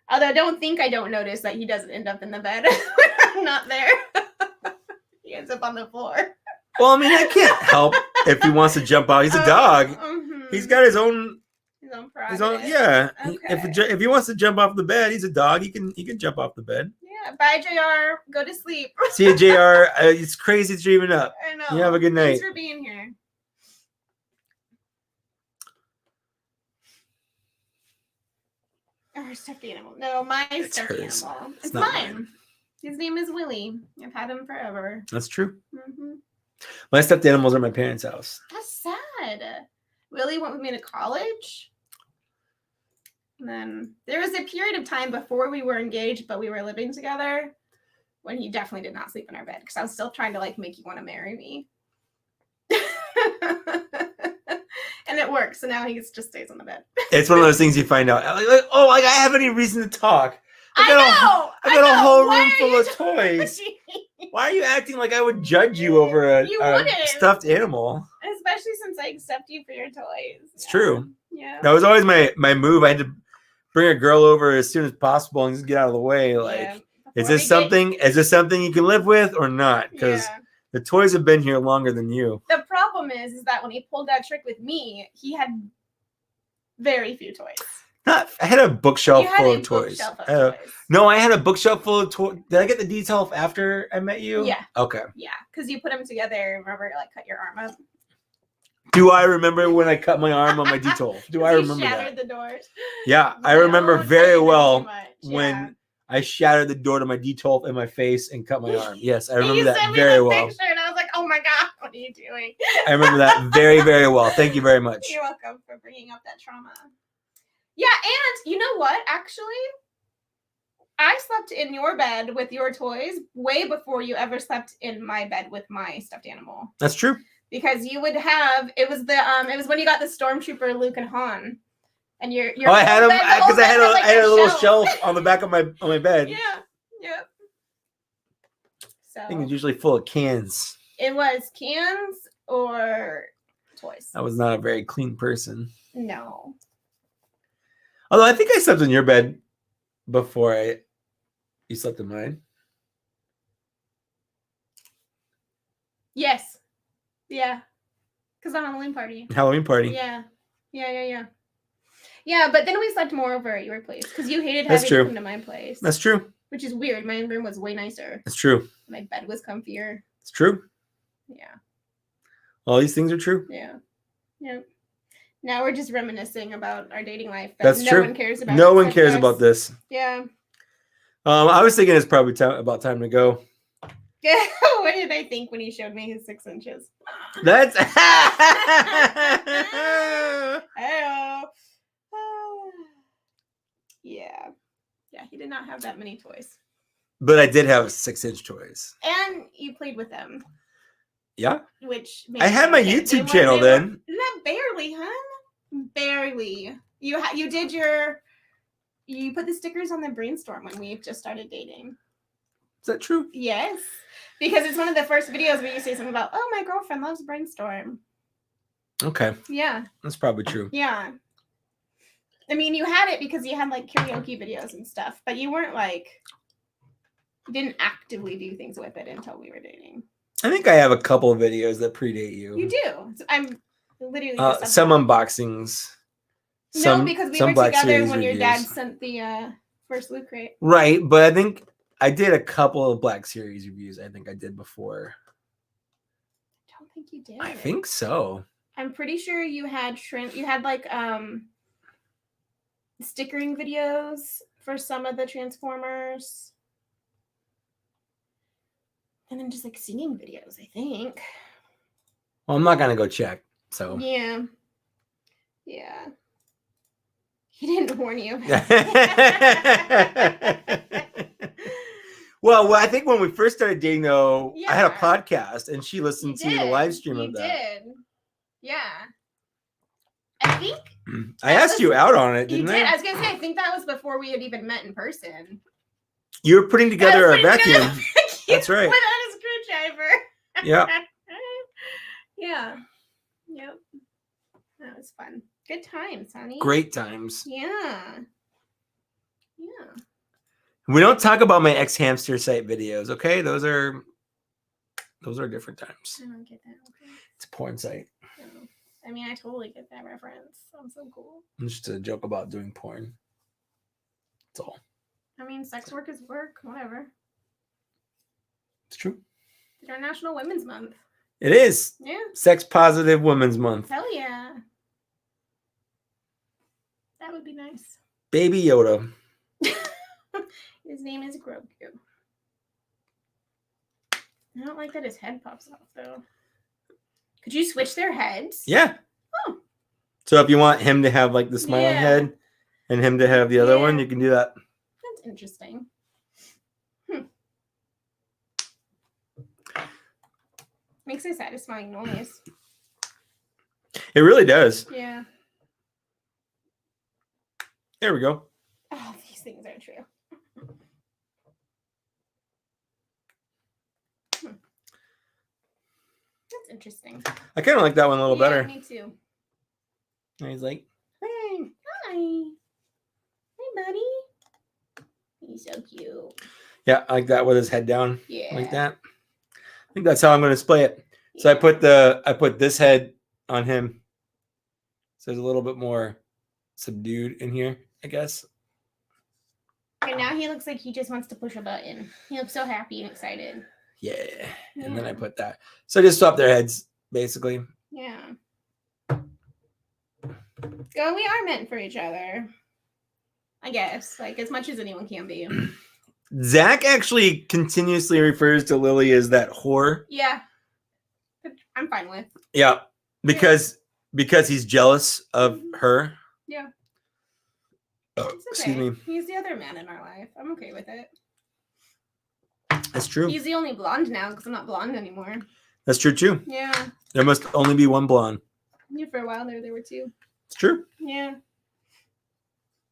Although I don't notice that he doesn't end up in the bed when I'm not there. He ends up on the floor. Well, I mean, I can't help if he wants to jump out. He's a dog. Mm-hmm. He's got his own prerogative. Yeah. Okay. If he wants to jump off the bed, he's a dog. He can jump off the bed. Yeah. Bye, JR. Go to sleep. See you, JR. It's crazy dreaming up. I know. You have a good night. Thanks for being here. Our stuffed animal. No, my stuffed animal. It's mine. His name is Willie. I've had him forever. That's true. Mm-hmm. My stuffed animals are at my parents' house. That's sad. Willie went with me to college. And then there was a period of time before we were engaged, but we were living together, when he definitely did not sleep in our bed because I was still trying to like make you want to marry me. And it works. So now he just stays on the bed. It's one of those things you find out. Like, I have any reason to talk. I got a whole room full of toys. Why are you acting like I would judge you over a stuffed animal? Especially since I accept you for your toys. It's true. Yeah. That was always my move. I had to bring a girl over as soon as possible and just get out of the way. Like, is this something you can live with or not? Because the toys have been here longer than you. The problem is that when he pulled that trick with me, he had very few toys. I had a bookshelf full of toys. No, I had a bookshelf full of toys. Did I get the detail after I met you? Yeah. Okay. Yeah, because you put them together. Remember, like, cut your arm up. Do I remember when I cut my arm on my detail? Do I remember that? Shattered the doors. Yeah, I remember very well when I shattered the door to my detail in my face and cut my arm. Yes, I remember that very well. Picture and I was like, "Oh my god, what are you doing?" I remember that very, very well. Thank you very much. You're welcome for bringing up that trauma. Yeah, and you know what? Actually, I slept in your bed with your toys way before you ever slept in my bed with my stuffed animal. That's true. Because you would have it was when you got the Stormtrooper Luke and Han, and your I had them because I had a little shelf on the back of my bed. Yeah, yeah. So I think it's usually full of cans. It was cans or toys. I was not a very clean person. No. Although I think I slept in your bed before you slept in mine. Yes. Yeah. Because the Halloween party. Yeah. Yeah, but then we slept more over at your place because you hated having to come to my place. That's true. Which is weird. My room was way nicer. That's true. My bed was comfier. It's true. Yeah. All these things are true. Yeah. Yeah. Now we're just reminiscing about our dating life. That's true. No one cares about. No one cares about this. Yeah. I was thinking it's probably about time to go. Yeah. What did I think when he showed me his 6 inches? That's. Yeah. Yeah, he did not have that many toys. But I did have 6-inch toys. And you played with them. Yeah. Which I had my YouTube channel then. Not barely, hun. Barely. You put the stickers on the brainstorm when we just started dating. Is that true? Yes. Because it's one of the first videos where you say something about, "Oh, my girlfriend loves brainstorm." Okay. Yeah. That's probably true. Yeah. I mean, you had it because you had like karaoke videos and stuff, but you weren't like, you didn't actively do things with it until we were dating. I think I have a couple of videos that predate you. You do. I'm literally some unboxings. No, because we were Black together Series when reviews. your dad sent the first loot crate. Right, but I think I did a couple of Black Series reviews. I think I did before. I don't think you did. I think so. I'm pretty sure you had like stickering videos for some of the Transformers. And then just like singing videos, I think. Well, I'm not gonna go check. So yeah. He didn't warn you. Well, I think when we first started dating, though, Yeah. I had a podcast, and she listened to the live stream of that. You did. Yeah. I think I asked you out on it, didn't you did. I? I was gonna say, I think that was before we had even met in person. You were putting together a vacuum. That's right. Without a screwdriver. Yeah. Yeah. Yep. That was fun. Good times, honey. Great times. Yeah. We don't talk about my ex-hamster site videos, okay? Those are different times. I don't get that. Okay. It's a porn site. No. I mean, I totally get that reference. I'm so cool. It's just a joke about doing porn. That's all. I mean, sex work is work. Whatever. It's true. It's International Women's Month. It is. Yeah. Sex Positive Women's Month. Hell yeah. That would be nice. Baby Yoda. His name is Grogu. I don't like that his head pops off, though. Could you switch their heads? Yeah. Oh. So if you want him to have like the smiling head and him to have the other one, you can do that. That's interesting. Makes a satisfying noise. It really does. Yeah. There we go. Oh, these things are true. That's interesting. I kind of like that one a little better. Me too. And he's like, hey. Hi. Hey, buddy. He's so cute. yeah, I like that with his head down. Yeah. Like that. I think that's how I'm going to display it. So I put this head on him. So it's a little bit more subdued in here, I guess. And now he looks like he just wants to push a button. He looks so happy and excited. Yeah. And then I put that. So I just swap their heads, basically. Yeah. Well, we are meant for each other. I guess. Like, as much as anyone can be. Zach actually continuously refers to Lily as that whore. Yeah. I'm fine with. Yeah. Because he's jealous of her. Yeah. Oh, It's okay. excuse me. He's the other man in our life. I'm okay with it. That's true. He's the only blonde now because I'm not blonde anymore. That's true too. Yeah. There must only be one blonde. Yeah, for a while there were two. It's true. Yeah.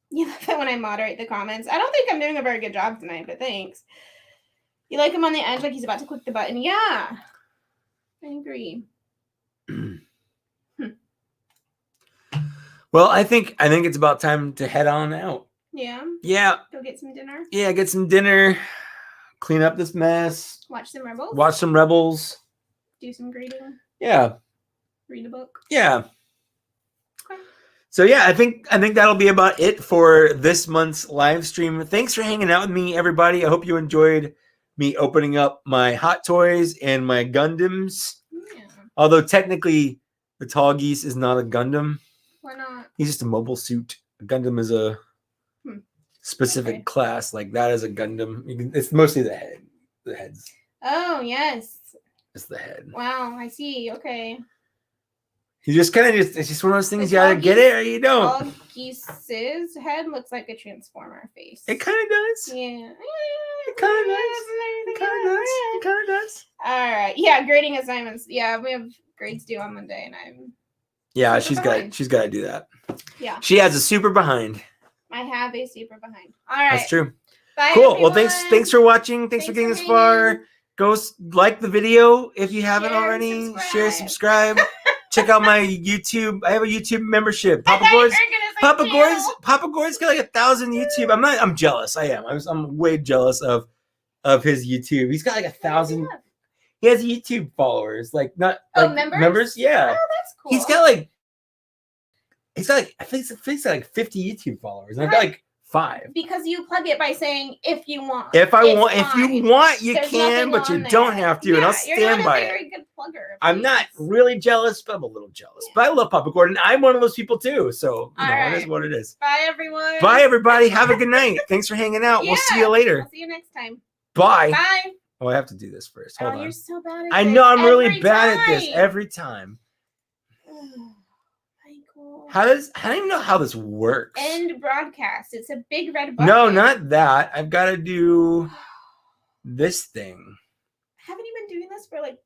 You like that when I moderate the comments. I don't think I'm doing a very good job tonight, but thanks. You like him on the edge like he's about to click the button. Yeah. I agree. Well, I think it's about time to head on out. Yeah. Yeah. Go get some dinner. Yeah, get some dinner. Clean up this mess. Watch some Rebels. Watch some Rebels. Do some grading. Yeah. Read a book. Yeah. Okay. So yeah, I think that'll be about it for this month's live stream. Thanks for hanging out with me, everybody. I hope you enjoyed me opening up my Hot Toys and my Gundams. Yeah. Although technically the Tallgeese is not a Gundam. Why not? He's just a mobile suit. A Gundam is a specific class. Like that is a Gundam. It's mostly the head. The heads. Oh, yes. It's the head. Wow, I see. Okay. You just kind of it's just one of those things you either get it or you don't. Tallgeese's head looks like a Transformer face. It kind of does. Yeah. It kind of does. It kind of does. It kind of does. All right. Yeah, grading assignments. Yeah, we have grades due on Monday, and I'm. Yeah, Super she's got to do that. Yeah. She has a super behind. I have a super behind. All right. That's true. Bye, cool. Well, everyone. thanks for watching. Thanks for getting this far. Go like the video if you haven't Share, already. subscribe. Share, subscribe. Check out my YouTube. I have a YouTube membership. I Papa thought you were Boys. gonna say Papa Gord's got like 1,000 YouTube. I'm jealous. I am. I'm way jealous of his YouTube. He's got like 1,000. He has YouTube followers, like not like members. Yeah. Oh, that's cool. He's got like I think he's got like 50 YouTube followers. And I've got like 5. Because you plug it by saying if you want. If you want, you can, but you don't have to, and I'll stand by it. You're not a very good plugger. I'm not really jealous, but I'm a little jealous. But I love Papa Gordon. I'm one of those people too. So it is what it is. Bye everyone. Bye everybody. Have a good night. Thanks for hanging out. We'll see you later. I'll see you next time. Bye. Bye. Oh, I have to do this first. Hold on. You're so bad at this. I know I'm really bad at this every time. I don't even know how this works. End broadcast. It's a big red button. No, not that. I've got to do this thing. Haven't you been doing this for like